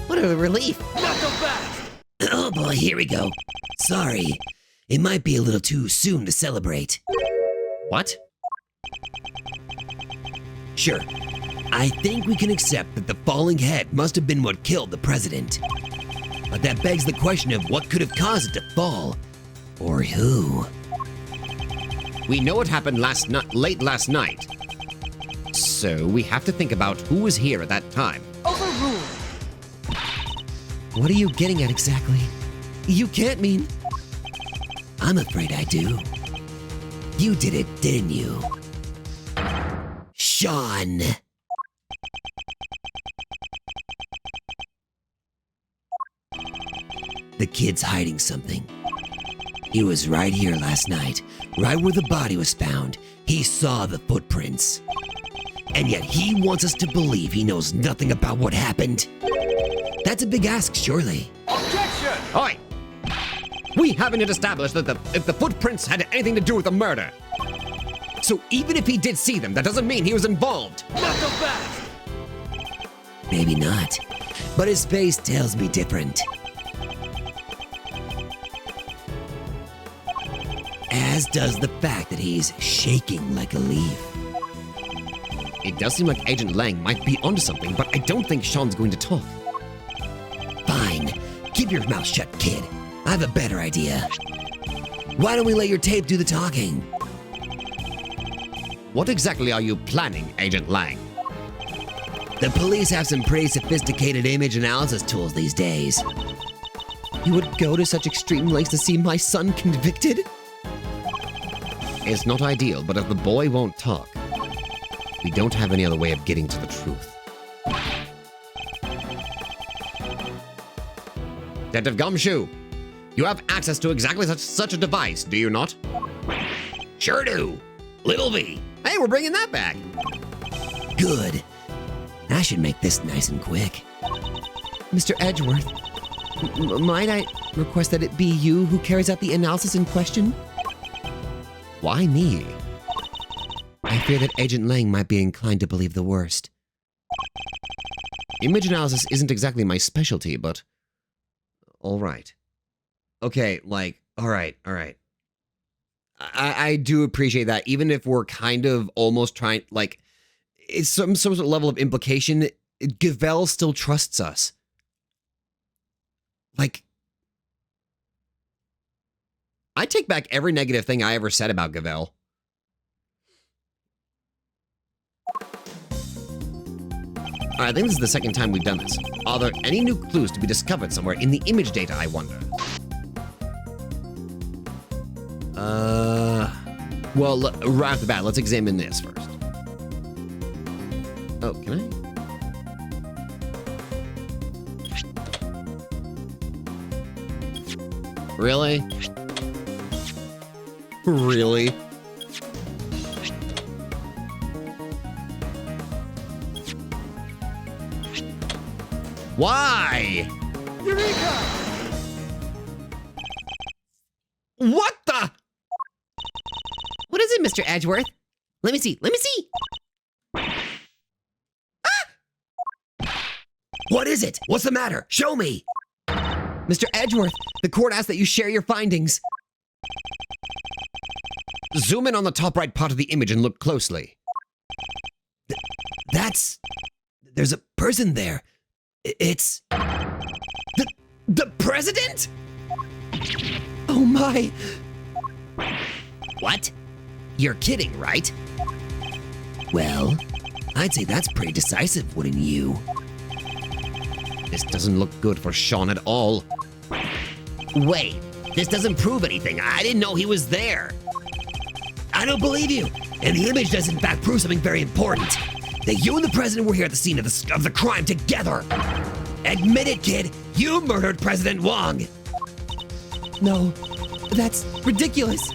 What a relief. Not so fast! Oh boy, here we go. Sorry, it might be a little too soon to celebrate. What? Sure, I think we can accept that the falling head must have been what killed the president. But that begs the question of what could have caused it to fall, or who. We know what happened late last night. So we have to think about who was here at that time. Overruled! What are you getting at exactly? You can't mean... I'm afraid I do. You did it, didn't you? Sean! The kid's hiding something. He was right here last night, right where the body was found. He saw the footprints. And yet he wants us to believe he knows nothing about what happened. That's a big ask, surely. Objection! Oi! We haven't yet established that if the footprints had anything to do with the murder. So even if he did see them, that doesn't mean he was involved. Not so fast! Maybe not, but his face tells me different. As does the fact that he's shaking like a leaf. It does seem like Agent Lang might be onto something, but I don't think Sean's going to talk. Fine, keep your mouth shut, kid. I have a better idea. Why don't we let your tape do the talking? What exactly are you planning, Agent Lang? The police have some pretty sophisticated image analysis tools these days. You would go to such extreme lengths to see my son convicted? It's not ideal, but if the boy won't talk, we don't have any other way of getting to the truth. Detective Gumshoe, you have access to exactly such a device, do you not? Sure do. Little V. Hey, we're bringing that back. Good. I should make this nice and quick. Mr. Edgeworth, might I request that it be you who carries out the analysis in question? Why me? I fear that Agent Lang might be inclined to believe the worst. Image analysis isn't exactly my specialty, but... all right. Okay, like, all right. I do appreciate that, even if we're kind of almost trying, like, it's some sort of level of implication, Gavelle still trusts us. Like, I take back every negative thing I ever said about Gavelle. I think this is the second time we've done this. Are there any new clues to be discovered somewhere in the image data, I wonder? Well, right off the bat, let's examine this first. Oh, can I? Really? Really? Why? Eureka! What the? What is it, Mr. Edgeworth? Let me see. What is it? What's the matter? Show me! Mr. Edgeworth, the court asks that you share your findings. Zoom in on the top right part of the image and look closely. There's a person there. It's... The president? Oh my! What? You're kidding, right? Well, I'd say that's pretty decisive, wouldn't you? This doesn't look good for Sean at all. Wait, this doesn't prove anything. I didn't know he was there. I don't believe you. And the image does in fact prove something very important. That you and the president were here at the scene of the crime together. Admit it, kid. You murdered President Wong. No, that's ridiculous.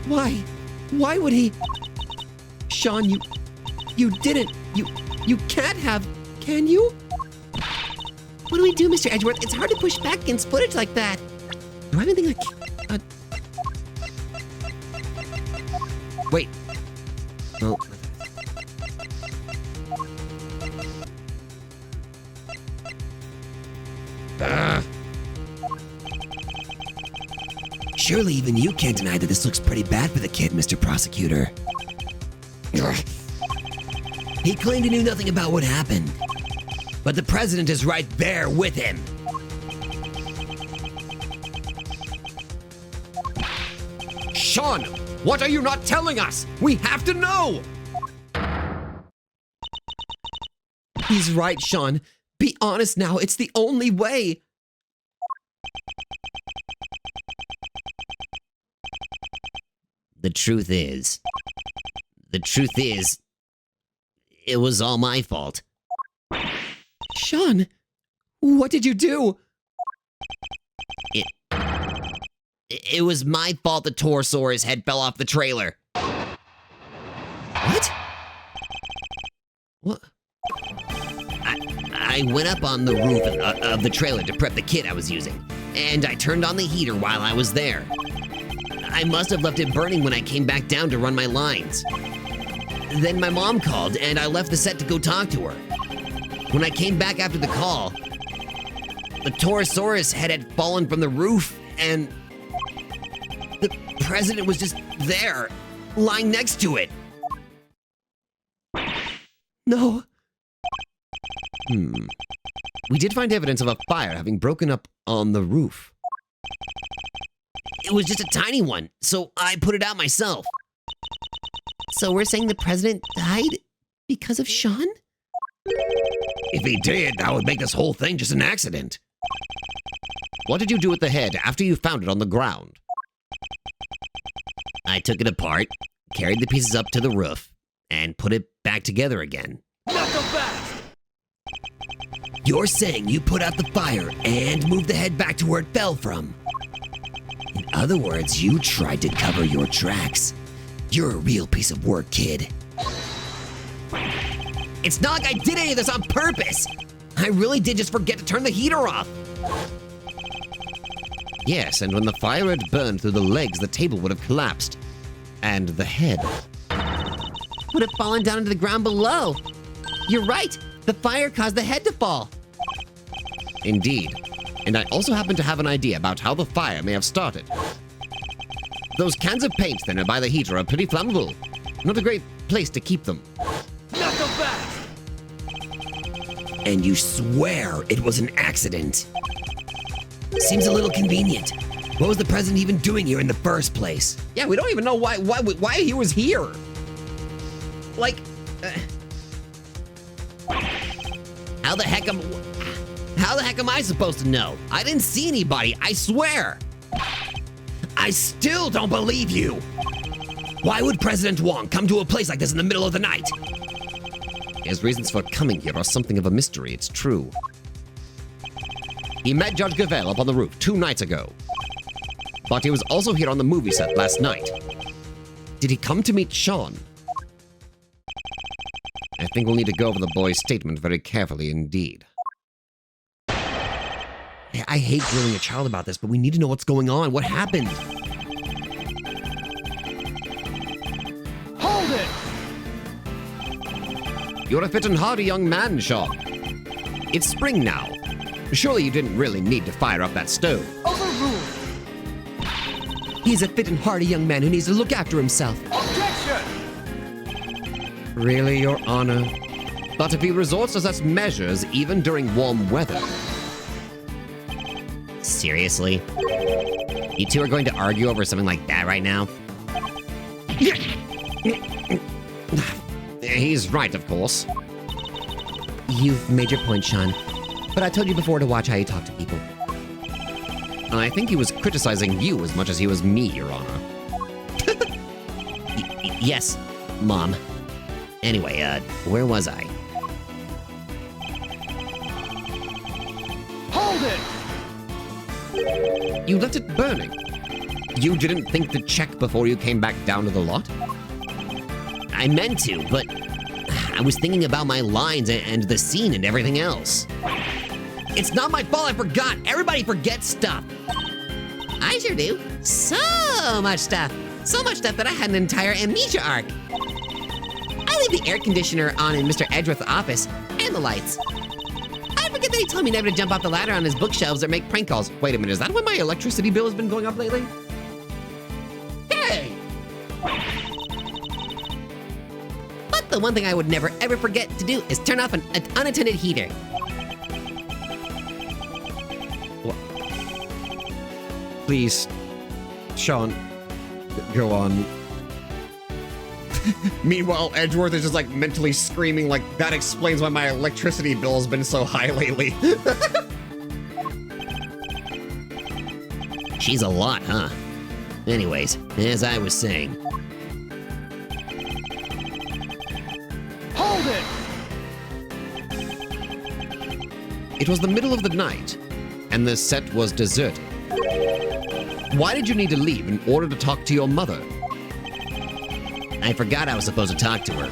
Why? Why would he? Sean, you didn't. You can't have, can you? What do we do, Mr. Edgeworth? It's hard to push back against footage like that. Do I have anything like... Wait. Oh. Surely even you can't deny that this looks pretty bad for the kid, Mr. Prosecutor. He claimed he knew nothing about what happened. But the president is right there with him. Sean, what are you not telling us? We have to know! He's right, Sean. Be honest now. It's the only way. The truth is, it was all my fault. Sean, what did you do? It was my fault the Torosaurus head fell off the trailer. What? What? I went up on the roof of the trailer to prep the kit I was using, and I turned on the heater while I was there. I must have left it burning when I came back down to run my lines. Then my mom called, and I left the set to go talk to her. When I came back after the call, the Torosaurus head had fallen from the roof, and the president was just there, lying next to it. No. We did find evidence of a fire having broken up on the roof. It was just a tiny one, so I put it out myself. So we're saying the president died because of Sean? If he did, that would make this whole thing just an accident. What did you do with the head after you found it on the ground? I took it apart, carried the pieces up to the roof, and put it back together again. Not so fast! You're saying you put out the fire and moved the head back to where it fell from? In other words, you tried to cover your tracks. You're a real piece of work, kid. It's not like I did any of this on purpose. I really did just forget to turn the heater off. Yes, and when the fire had burned through the legs, the table would have collapsed. And the head. Would have fallen down into the ground below. You're right. The fire caused the head to fall. Indeed. And I also happen to have an idea about how the fire may have started. Those cans of paint then by the heater are pretty flammable. Not a great place to keep them. Not so fast! And you swear it was an accident. Seems a little convenient. What was the president even doing here in the first place? Yeah, we don't even know why he was here. Like, How the heck am I supposed to know? I didn't see anybody, I swear. I still don't believe you. Why would President Wong come to a place like this in the middle of the night? His reasons for coming here are something of a mystery, it's true. He met Judge Gavelle up on the roof 2 nights ago. But he was also here on the movie set last night. Did he come to meet Sean? I think we'll need to go over the boy's statement very carefully indeed. I hate grilling a child about this, but we need to know what's going on. What happened? Hold it! You're a fit and hearty young man, Sean. It's spring now. Surely you didn't really need to fire up that stove. Overruled! He's a fit and hearty young man who needs to look after himself. Objection! Really, Your Honor? But if he resorts to such measures even during warm weather... Seriously? You two are going to argue over something like that right now? He's right, of course. You've made your point, Sean. But I told you before to watch how you talk to people. I think he was criticizing you as much as he was me, Your Honor. Yes, Mom. Anyway, where was I? Hold it! You left it burning. You didn't think to check before you came back down to the lot? I meant to, but I was thinking about my lines and the scene and everything else. It's not my fault I forgot. Everybody forgets stuff. I sure do. So much stuff. So much stuff that I had an entire amnesia arc. I leave the air conditioner on in Mr. Edgeworth's office and the lights. I forget that he told me never to jump off the ladder on his bookshelves or make prank calls. Wait a minute, is that why my electricity bill has been going up lately? Hey! But the one thing I would never ever forget to do is turn off an unattended heater. Please, Sean, go on. Meanwhile, Edgeworth is just like mentally screaming like, that explains why my electricity bill has been so high lately. She's a lot, huh? Anyways, as I was saying. Hold it! It was the middle of the night, and the set was deserted. Why did you need to leave in order to talk to your mother? I forgot I was supposed to talk to her.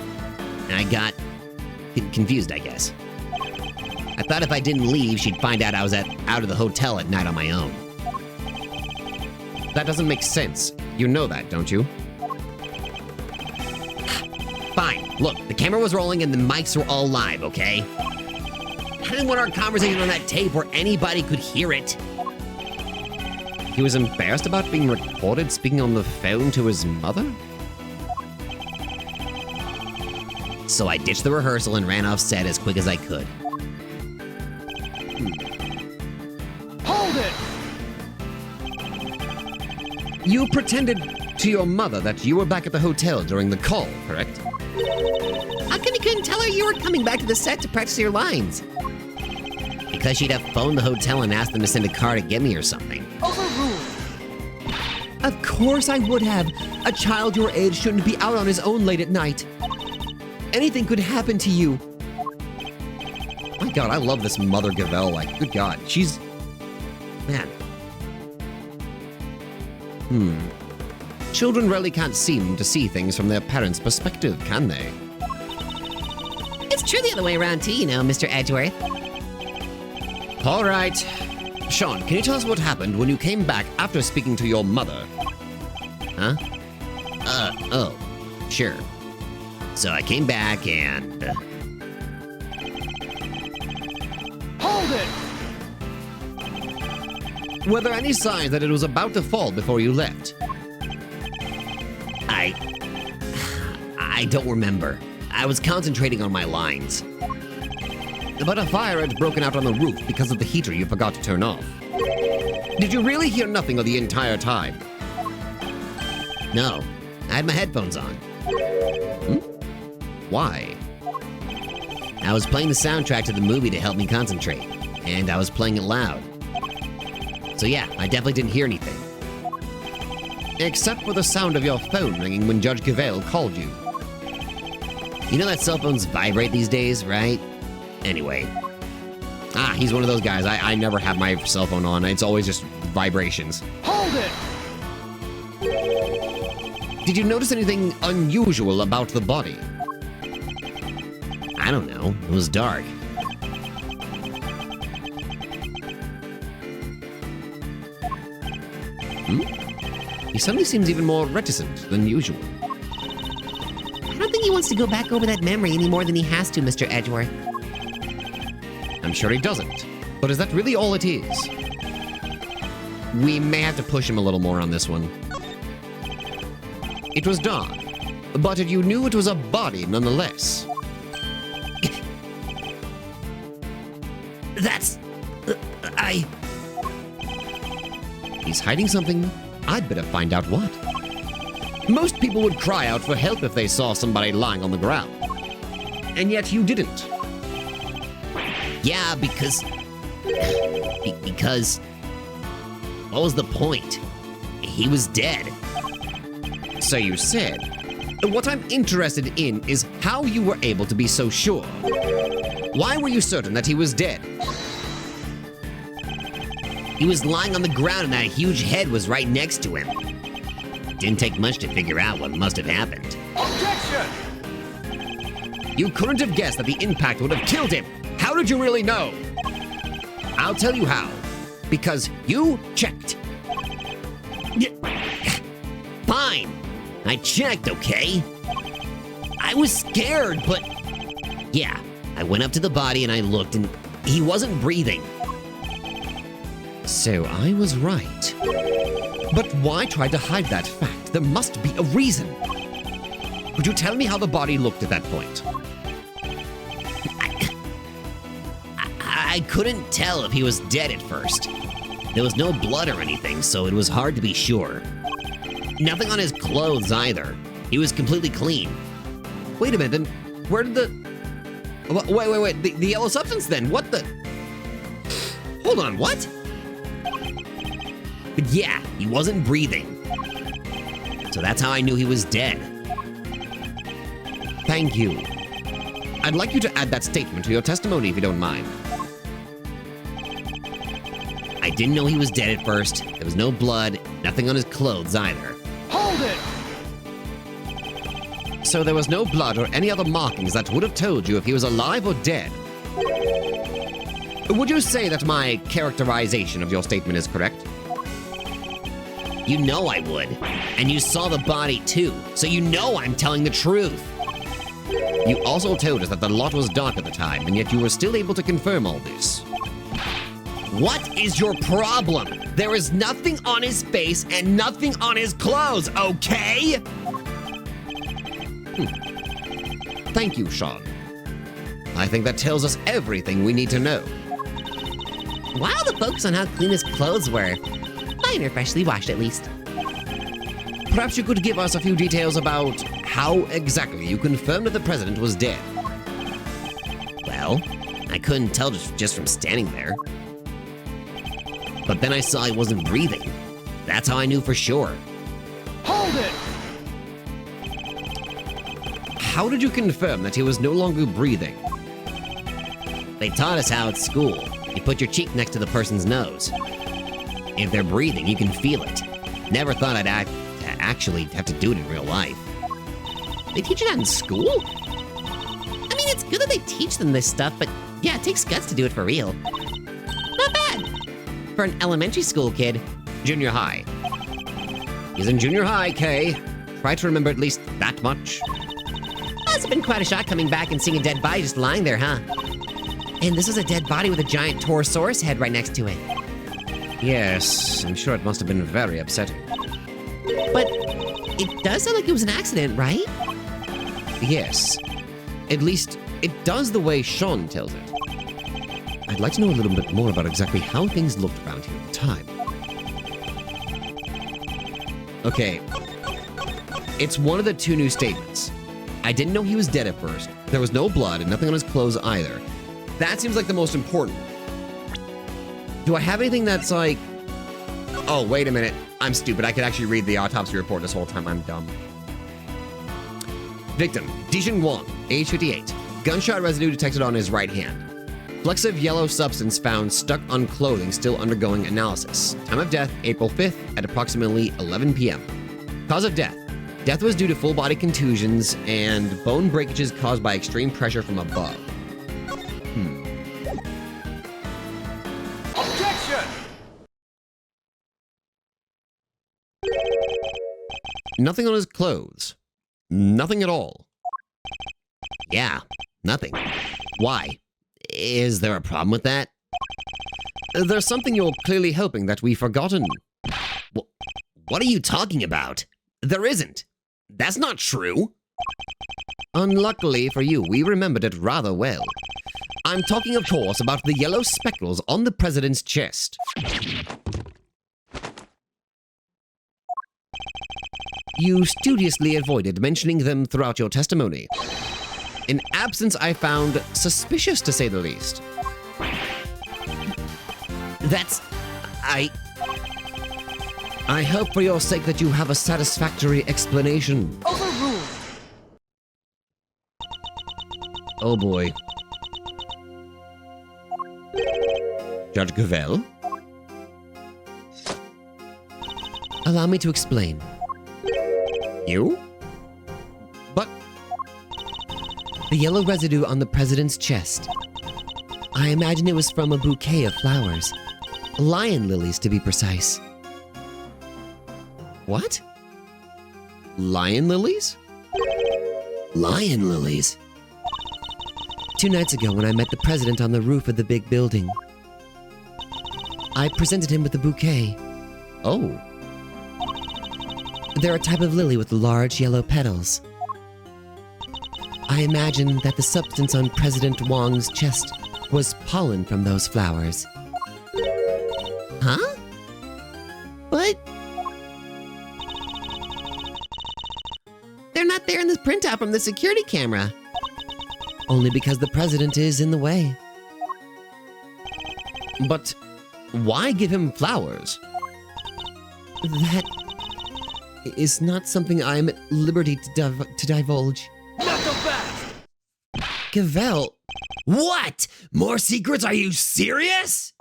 I got confused, I guess. I thought if I didn't leave, she'd find out I was out of the hotel at night on my own. That doesn't make sense. You know that, don't you? Fine. Look, the camera was rolling and the mics were all live, okay? I didn't want our conversation on that tape where anybody could hear it. He was embarrassed about being recorded speaking on the phone to his mother? So I ditched the rehearsal and ran off set as quick as I could. Hold it! You pretended to your mother that you were back at the hotel during the call, correct? How come you couldn't tell her you were coming back to the set to practice your lines? Because she'd have phoned the hotel and asked them to send a car to get me or something. Overruled! Of course I would have. A child your age shouldn't be out on his own late at night. Anything could happen to you. My God, I love this Mother Gavelle. Like, good God, she's... Man. Children really can't seem to see things from their parents' perspective, can they? It's true the other way around too, you know, Mr. Edgeworth. All right. Sean, can you tell us what happened when you came back after speaking to your mother? Huh? Oh, sure. So I came back and... Hold it! Were there any signs that it was about to fall before you left? I don't remember. I was concentrating on my lines. But a fire had broken out on the roof because of the heater you forgot to turn off. Did you really hear nothing of the entire time? No, I had my headphones on. Why? I was playing the soundtrack to the movie to help me concentrate, and I was playing it loud. So yeah, I definitely didn't hear anything. Except for the sound of your phone ringing when Judge Cavell called you. You know that cell phones vibrate these days, right? Anyway. He's one of those guys. I never have my cell phone on. It's always just vibrations. Hold it! Did you notice anything unusual about the body? I don't know. It was dark. He suddenly seems even more reticent than usual. I don't think he wants to go back over that memory any more than he has to, Mr. Edgeworth. I'm sure he doesn't. But is that really all it is? We may have to push him a little more on this one. It was dark, but you knew it was a body nonetheless. That's... He's hiding something. I'd better find out what. Most people would cry out for help if they saw somebody lying on the ground. And yet you didn't. Yeah, because... Because... What was the point? He was dead. So you said. What I'm interested in is how you were able to be so sure. Why were you certain that he was dead? He was lying on the ground and that huge head was right next to him. Didn't take much to figure out what must have happened. Objection! You couldn't have guessed that the impact would have killed him. How did you really know? I'll tell you how. Because you checked. Fine. I checked, okay? I was scared, but... Yeah, I went up to the body and I looked and he wasn't breathing. So I was right. But why try to hide that fact? There must be a reason. Could you tell me how the body looked at that point? I couldn't tell if he was dead at first. There was no blood or anything, so it was hard to be sure. Nothing on his clothes either. He was completely clean. Wait a minute, then where did the... Wait. The yellow substance then? What the... Hold on, what? But yeah, he wasn't breathing. So that's how I knew he was dead. Thank you. I'd like you to add that statement to your testimony if you don't mind. I didn't know he was dead at first. There was no blood, nothing on his clothes either. Hold it! So there was no blood or any other markings that would have told you if he was alive or dead. Would you say that my characterization of your statement is correct? You know I would. And you saw the body too, so you know I'm telling the truth. You also told us that the lot was dark at the time, and yet you were still able to confirm all this. What is your problem? There is nothing on his face and nothing on his clothes, okay? Thank you, Sean. I think that tells us everything we need to know. Why all the focus on how clean his clothes were? Mine are freshly washed, at least. Perhaps you could give us a few details about how exactly you confirmed that the president was dead. Well, I couldn't tell just from standing there. But then I saw he wasn't breathing. That's how I knew for sure. Hold it! How did you confirm that he was no longer breathing? They taught us how at school. You put your cheek next to the person's nose. If they're breathing, you can feel it. Never thought I'd actually have to do it in real life. They teach you that in school? I mean, it's good that they teach them this stuff, but yeah, it takes guts to do it for real. Not bad. For an elementary school kid. Junior high. He's in junior high, Kay. Try to remember at least that much. Must have been quite a shock coming back and seeing a dead body just lying there, huh? And this was a dead body with a giant Torosaurus head right next to it. Yes, I'm sure it must have been very upsetting. But it does sound like it was an accident, right? Yes. At least, it does the way Sean tells it. I'd like to know a little bit more about exactly how things looked around here at the time. Okay. It's one of the two new statements. I didn't know he was dead at first. There was no blood and nothing on his clothes either. That seems like the most important one. Do I have anything that's like... Oh, wait a minute. I'm stupid. I could actually read the autopsy report this whole time. I'm dumb. Victim, Dijin Wang, age 58. Gunshot residue detected on his right hand. Flecks of yellow substance found stuck on clothing still undergoing analysis. Time of death, April 5th at approximately 11 p.m. Cause of death. Death was due to full body contusions and bone breakages caused by extreme pressure from above. Objection! Nothing on his clothes. Nothing at all. Yeah, nothing. Why? Is there a problem with that? There's something you're clearly hoping that we've forgotten. What are you talking about? There isn't. That's not true. Unluckily for you, we remembered it rather well. I'm talking, of course, about the yellow speckles on the president's chest. You studiously avoided mentioning them throughout your testimony. An absence I found suspicious, to say the least. I hope for your sake that you have a satisfactory explanation. Overruled. Oh boy. Judge Gavel? Allow me to explain. You? But the yellow residue on the president's chest. I imagine it was from a bouquet of flowers. Lion lilies, to be precise. What? Lion lilies? Lion lilies. 2 nights ago, when I met the president on the roof of the big building, I presented him with a bouquet. Oh. They're a type of lily with large yellow petals. I imagine that the substance on President Wang's chest was pollen from those flowers. Huh? But they're not there in this printout from the security camera. Only because the president is in the way. But why give him flowers? That is not something I am at liberty to divulge. Not so fast! Gavel, What? More secrets? Are you serious?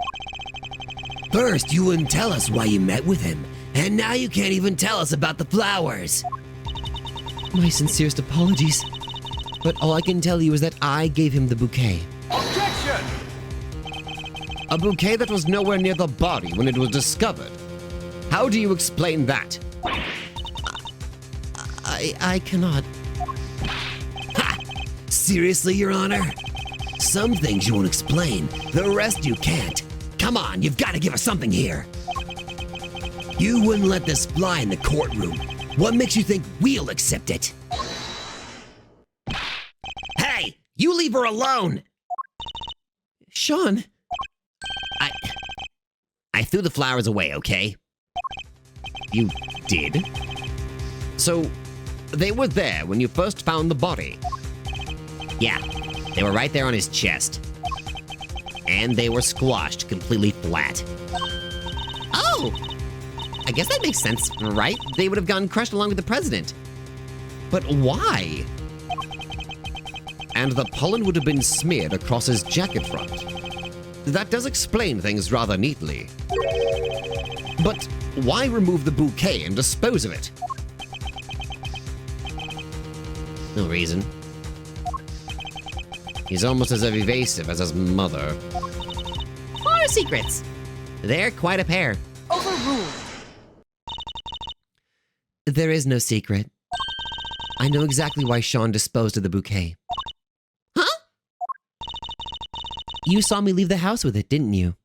First, you wouldn't tell us why you met with him, and now you can't even tell us about the flowers. my sincerest apologies. But all I can tell you is that I gave him the bouquet. Objection! A bouquet that was nowhere near the body when it was discovered. How do you explain that? I cannot. Ha! Seriously, Your Honor? Some things you won't explain, the rest you can't. Come on, you've got to give us something here. You wouldn't let this fly in the courtroom. What makes you think we'll accept it? Hey, you leave her alone! Sean, I threw the flowers away, okay? you did? So, they were there when you first found the body. Yeah, they were right there on his chest. And they were squashed completely flat. Oh! I guess that makes sense, right? They would have gotten crushed along with the president. But why? And the pollen would have been smeared across his jacket front. That does explain things rather neatly. But why remove the bouquet and dispose of it? No reason. He's almost as evasive as his mother. More secrets. They're quite a pair. Overruled. There is no secret. I know exactly why Sean disposed of the bouquet. Huh? You saw me leave the house with it, didn't you?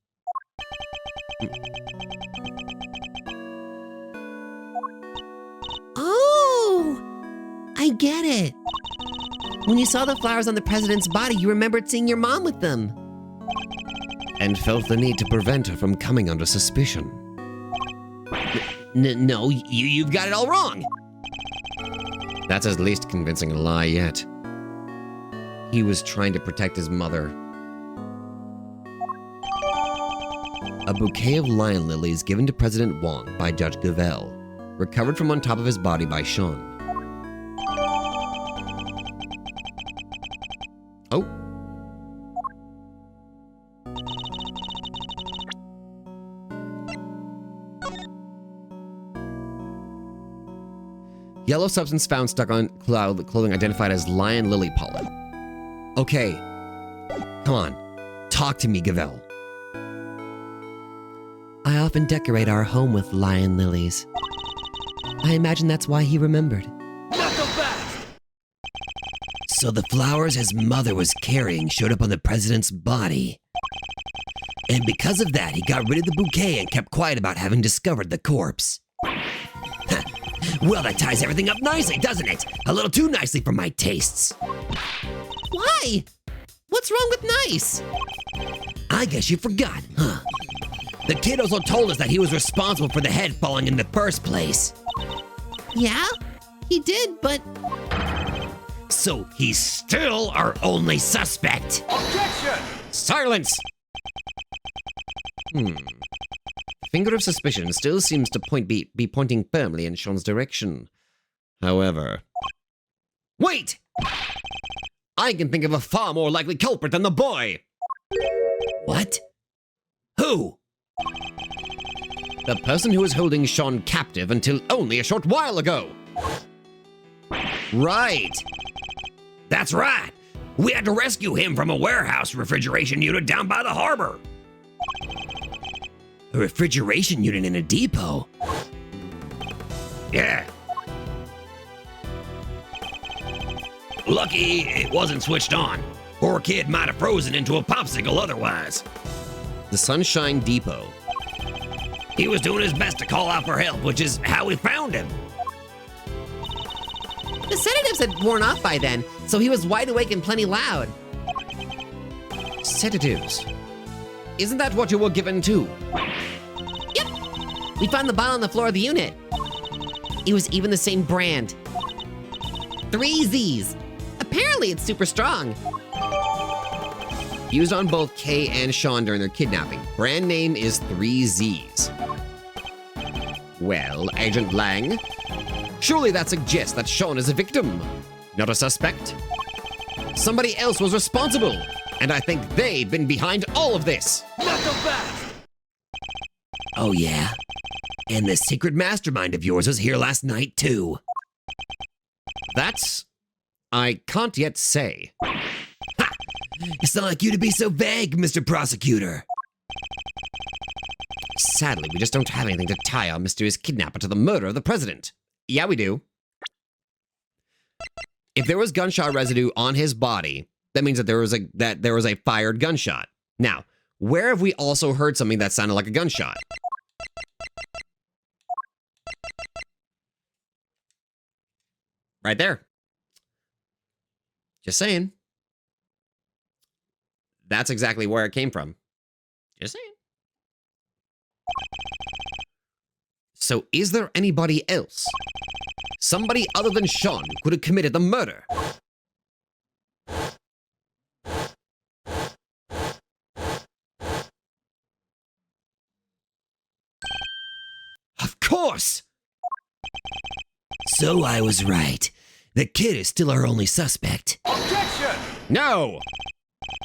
Oh! I get it. When you saw the flowers on the president's body, you remembered seeing your mom with them. And felt the need to prevent her from coming under suspicion. No, you've got it all wrong. That's his least convincing lie yet. He was trying to protect his mother. A bouquet of lion lilies given to President Wong by Judge Gavel, recovered from on top of his body by Sean. Oh. Yellow substance found stuck on clothing identified as lion lily pollen. Okay. Come on. Talk to me, Gavel. I often decorate our home with lion lilies. I imagine that's why he remembered. Not so fast! So the flowers his mother was carrying showed up on the president's body. And because of that, he got rid of the bouquet and kept quiet about having discovered the corpse. Well, that ties everything up nicely, doesn't it? A little too nicely for my tastes. Why? What's wrong with nice? I guess you forgot, huh? The kid also told us that he was responsible for the head falling in the first place. Yeah, he did, but So he's still our only suspect. Objection! Silence! Finger of suspicion still seems to be pointing firmly in Sean's direction. However... Wait! I can think of a far more likely culprit than the boy! What? Who? The person who was holding Sean captive until only a short while ago! Right! That's right. We had to rescue him from a warehouse refrigeration unit down by the harbor. A refrigeration unit in a depot? Yeah. Lucky it wasn't switched on. Poor kid might have frozen into a popsicle otherwise. The Sunshine Depot. He was doing his best to call out for help, which is how we found him. the sedatives had worn off by then, so he was wide awake and plenty loud. Sedatives? Isn't that what you were given too? Yep. We found the bottle on the floor of the unit. It was even the same brand. 3 Z's. Apparently it's super strong. Used on both Kay and Sean during their kidnapping. Brand name is 3 Z's. Well, Agent Lang, surely that suggests that Sean is a victim, not a suspect. Somebody else was responsible, and I think they've been behind all of this. Not so fast! Oh yeah? And the secret mastermind of yours was here last night too. That's... I can't yet say. Ha! It's not like you to be so vague, Mr. Prosecutor. Sadly, we just don't have anything to tie our mysterious kidnapper to the murder of the president. Yeah, we do. If there was gunshot residue on his body, that means that there was a fired gunshot. Now, where have we also heard something that sounded like a gunshot? Right there. Just saying. That's exactly where it came from. Just saying. So is there anybody else? Somebody other than Sean who could have committed the murder? Of course! So I was right. The kid is still our only suspect. Objection! No!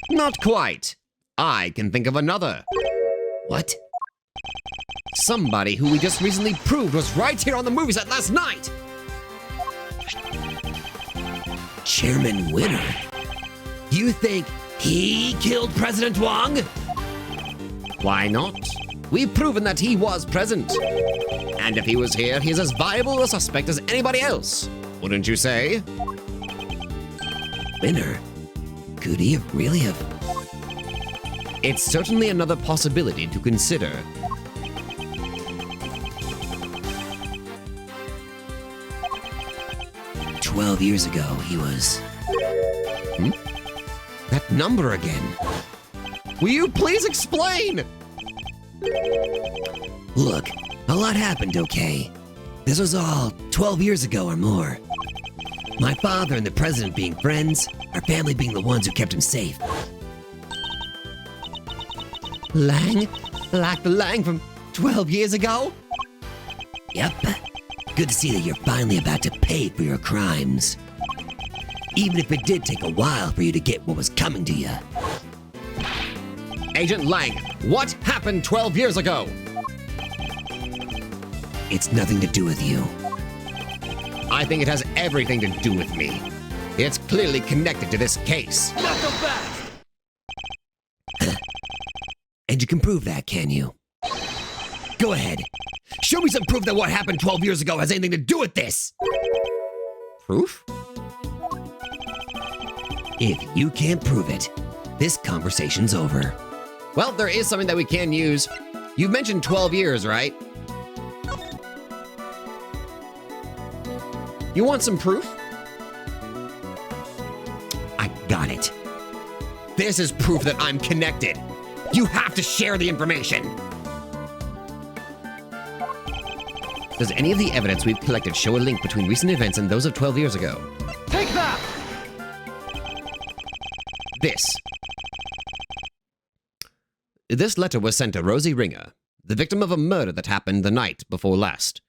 Not quite. I can think of another. What? Somebody who we just recently proved was right here on the movie set last night! Chairman Winner? You think he killed President Wong? Why not? We've proven that he was present. And if he was here, he's as viable a suspect as anybody else. Wouldn't you say? Winner? Could he have really have? It's certainly another possibility to consider. "12 years ago, he was..." That number again. Will you please explain? Look, a lot happened, okay? This was all 12 years ago or more. My father and the president being friends, our family being the ones who kept him safe. Lang, Like the Lang from 12 years ago? Yep. Good to see that you're finally about to pay for your crimes. Even if it did take a while for you to get what was coming to you. Agent Lang, what happened 12 years ago? It's nothing to do with you. I think it has everything to do with me. It's clearly connected to this case. Not so fast! And you can prove that, can you? Go ahead. Show me some proof that what happened 12 years ago has anything to do with this. Proof? If you can't prove it, this conversation's over. Well, there is something that we can use. You mentioned 12 years, right? You want some proof? I got it. This is proof that I'm connected. You have to share the information. Does any of the evidence we've collected show a link between recent events and those of 12 years ago? Take that! This letter was sent to Rosie Ringer, the victim of a murder that happened the night before last.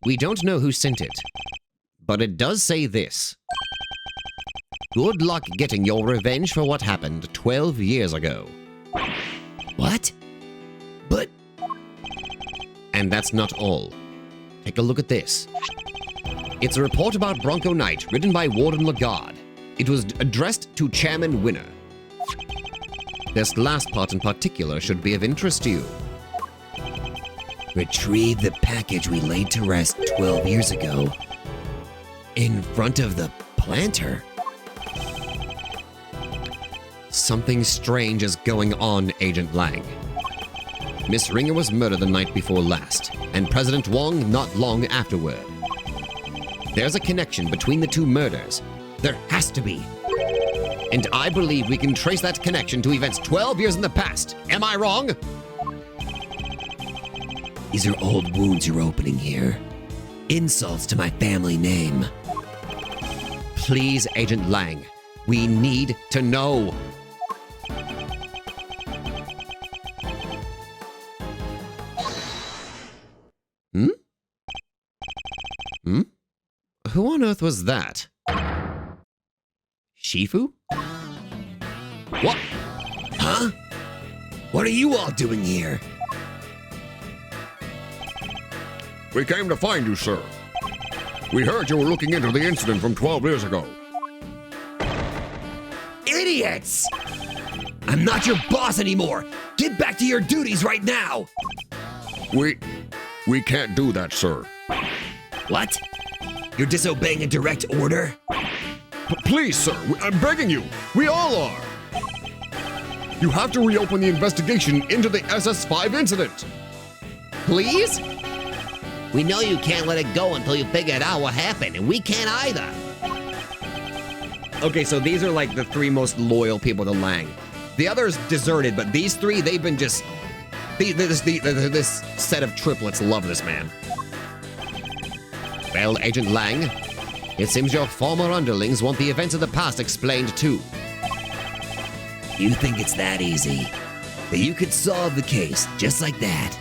We don't know who sent it, but it does say this. Good luck getting your revenge for what happened 12 years ago. What? But And that's not all. Take a look at this. It's a report about Bronco Knight written by Warden Lagarde. It was addressed to Chairman Winner. This last part in particular should be of interest to you. retrieve the package we laid to rest 12 years ago in front of the planter. Something strange is going on, Agent Lang. Miss Ringer was murdered the night before last, and President Wong not long afterward. There's a connection between the two murders. There has to be. And I believe we can trace that connection to events 12 years in the past. Am I wrong? These are old wounds you're opening here. Insults to my family name. Please, Agent Lang. We need to know. Who on earth was that? Shifu? What? Huh? What are you all doing here? We came to find you, sir. We heard you were looking into the incident from 12 years ago. Idiots! I'm not your boss anymore! Get back to your duties right now! We can't do that, sir. What? You're disobeying a direct order? Please, sir, I'm begging you. We all are. You have to reopen the investigation into the SS5 incident. Please? We know you can't let it go until you figure out what happened, and we can't either. Okay, so these are like the three most loyal people to Lang. The others deserted, but these three, they've been just... This set of triplets love this man. Well, Agent Lang, it seems your former underlings want the events of the past explained too. You think it's that easy? That you could solve the case just like that?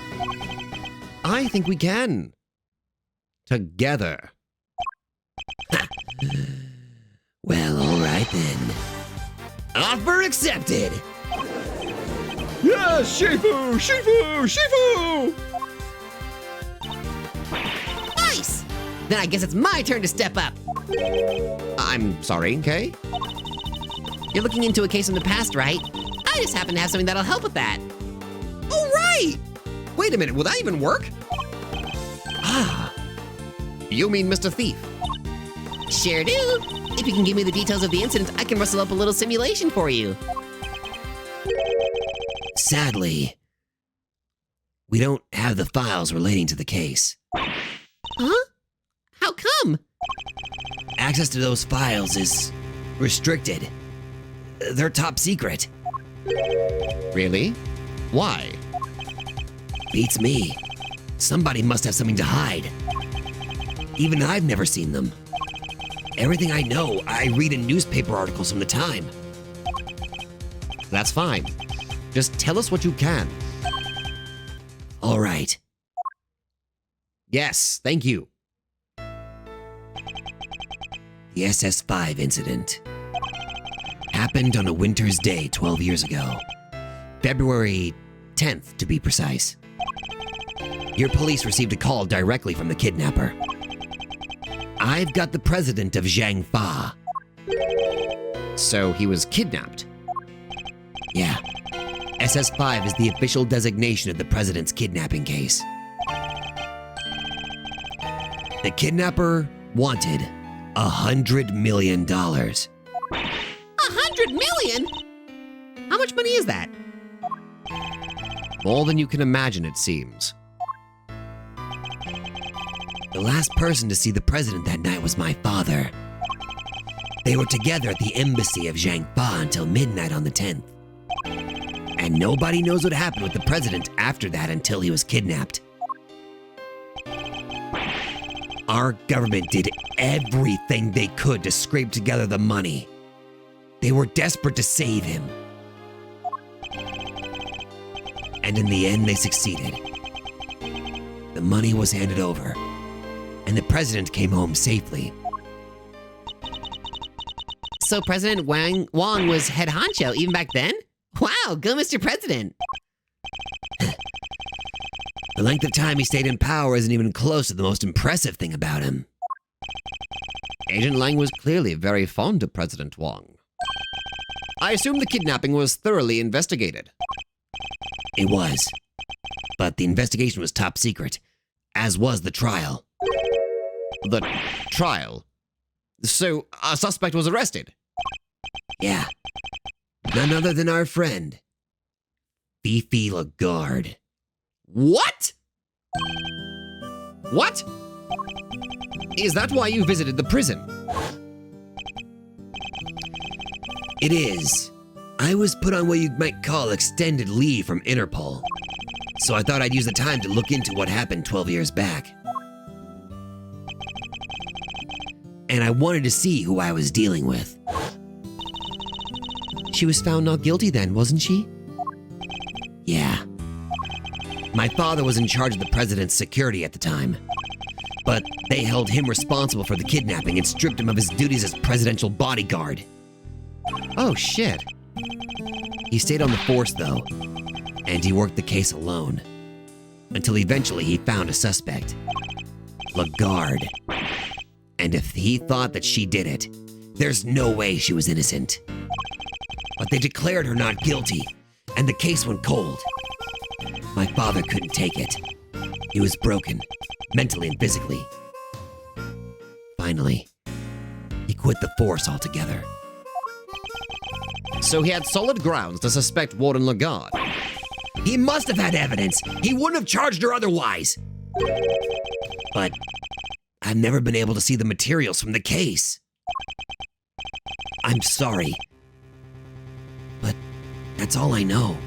I think we can. Together. Well, all right then. Offer accepted! Yes, Shifu! Shifu! Shifu! Nice! Then I guess it's my turn to step up. I'm sorry, okay? You're looking into a case from the past, right? I just happen to have something that'll help with that. Oh, right! Wait a minute, will that even work? Ah. You mean Mr. Thief? Sure do. If you can give me the details of the incident, I can rustle up a little simulation for you. Sadly, we don't have the files relating to the case. Huh? How come? Access to those files is restricted. They're top secret. Really? Why? Beats me. Somebody must have something to hide. Even I've never seen them. Everything I know, I read in newspaper articles from the time. That's fine. Just tell us what you can. All right. Yes, thank you. The SS5 incident happened on a winter's day 12 years ago. February 10th, to be precise. Your police received a call directly from the kidnapper. I've got the president of Zhangfa. So he was kidnapped. Yeah. SS5 is the official designation of the president's kidnapping case. The kidnapper wanted $100 million. $100 million? How much money is that? More than you can imagine, it seems. The last person to see the president that night was my father. They were together at the embassy of Zhangfa until midnight on the 10th. And nobody knows what happened with the president after that until he was kidnapped. Our government did everything they could to scrape together the money. They were desperate to save him. And in the end, they succeeded. The money was handed over, and the president came home safely. So President Wang was head honcho even back then? Wow, go Mr. President. The length of time he stayed in power isn't even close to the most impressive thing about him. Agent Lang was clearly very fond of President Wang. I assume the kidnapping was thoroughly investigated. It was. But the investigation was top secret, as was the trial. The trial? So a suspect was arrested? Yeah. None other than our friend, Fifi Lagarde. What? What? Is that why you visited the prison? It is. I was put on what you might call extended leave from Interpol. So I thought I'd use the time to look into what happened 12 years back. And I wanted to see who I was dealing with. She was found not guilty then, wasn't she? Yeah. My father was in charge of the president's security at the time. But they held him responsible for the kidnapping and stripped him of his duties as presidential bodyguard. Oh, shit. He stayed on the force, though, and he worked the case alone. Until eventually he found a suspect. Lagarde. And if he thought that she did it, there's no way she was innocent. But they declared her not guilty, and the case went cold. My father couldn't take it. He was broken, mentally and physically. Finally, he quit the force altogether. So he had solid grounds to suspect Warden Lagarde. He must have had evidence. He wouldn't have charged her otherwise. But I've never been able to see the materials from the case. I'm sorry. But that's all I know.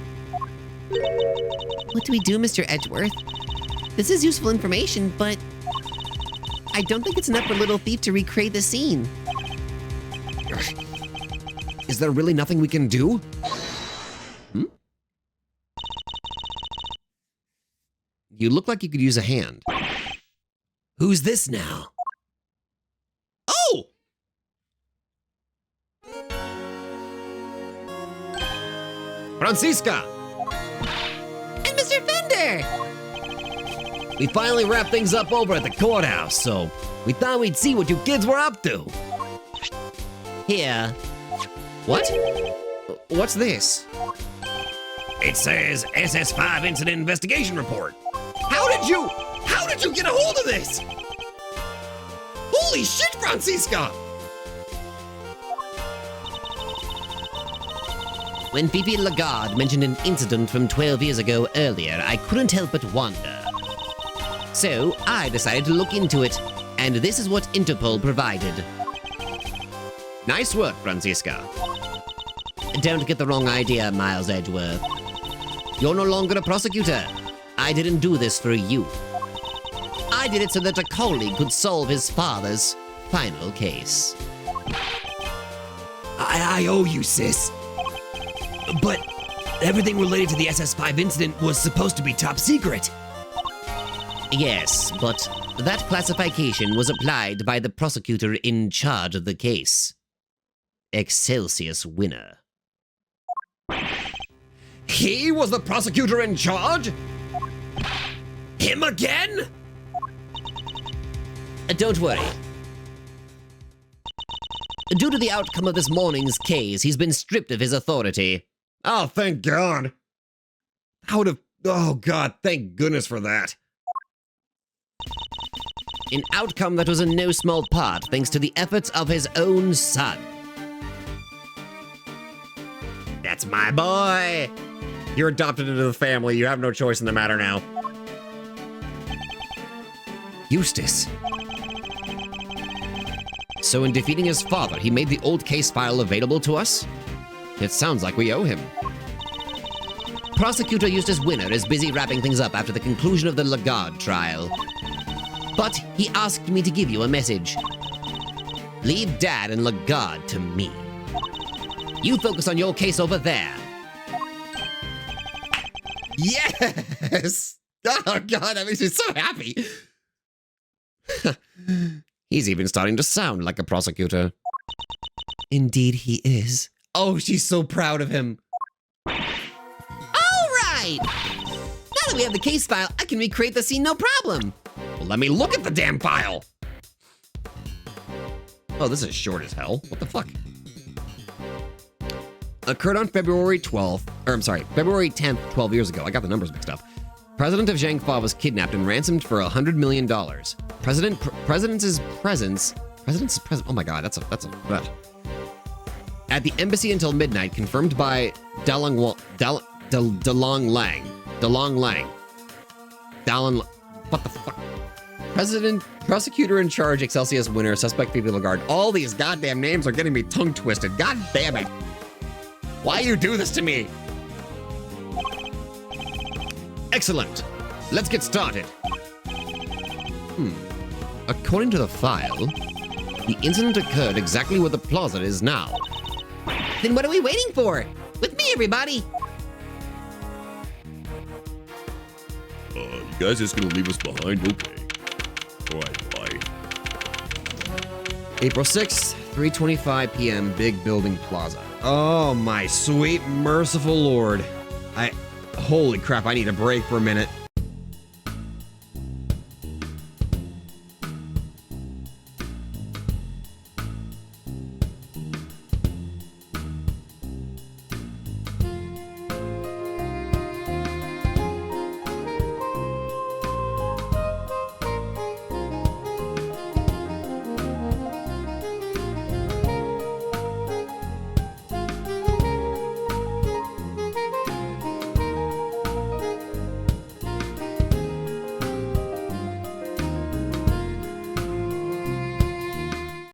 What do we do, Mr. Edgeworth? This is useful information, but I don't think it's enough for Little Thief to recreate the scene. Is there really nothing we can do? You look like you could use a hand. Who's this now? Oh! Francisca! And Mr. Fender! We finally wrapped things up over at the courthouse, so we thought we'd see what you kids were up to. Here. What? What's this? It says SS5 Incident Investigation Report. How did you get a hold of this? Holy shit, Francisca! When Fifi Lagarde mentioned an incident from 12 years ago earlier, I couldn't help but wonder. So I decided to look into it, and this is what Interpol provided. Nice work, Francisca. Don't get the wrong idea, Miles Edgeworth. You're no longer a prosecutor. I didn't do this for you. I did it so that a colleague could solve his father's final case. I owe you, sis. But everything related to the SS5 incident was supposed to be top secret. Yes, but that classification was applied by the prosecutor in charge of the case. Excelsius Winner. He was the prosecutor in charge? Him again? Don't worry. Due to the outcome of this morning's case, he's been stripped of his authority. Oh, thank God. I would have. Oh, God, thank goodness for that. An outcome that was in no small part thanks to the efforts of his own son. That's my boy. You're adopted into the family. You have no choice in the matter now. Eustace. So in defeating his father, he made the old case file available to us? It sounds like we owe him. Prosecutor Eustace Winner is busy wrapping things up after the conclusion of the Lagarde trial. But he asked me to give you a message. Leave Dad and Lagarde to me. You focus on your case over there. Yes! Oh, God, that makes me so happy. He's even starting to sound like a prosecutor. Indeed he is. Oh, she's so proud of him. All right! Now that we have the case file, I can recreate the scene no problem. Well, let me look at the damn file. Oh, this is short as hell. What the fuck? Occurred on February 10th, 12 years ago. I got the numbers mixed up. President of Zhangfa was kidnapped and ransomed for $100 million. President's presence. Oh my God, that's a. At the embassy until midnight, confirmed by Dalong Lang. What the fuck? Prosecutor in charge, Excelsius Winner, suspect Phoebe Lagarde. All these goddamn names are getting me tongue twisted. God damn it. Why you do this to me? Excellent. Let's get started. According to the file, the incident occurred exactly where the plaza is now. Then what are we waiting for? With me, everybody! You guys just gonna leave us behind? Okay. Alright, bye. April 6th, 3:25 p.m., Big Building Plaza. Oh my sweet merciful lord. Holy crap, I need a break for a minute.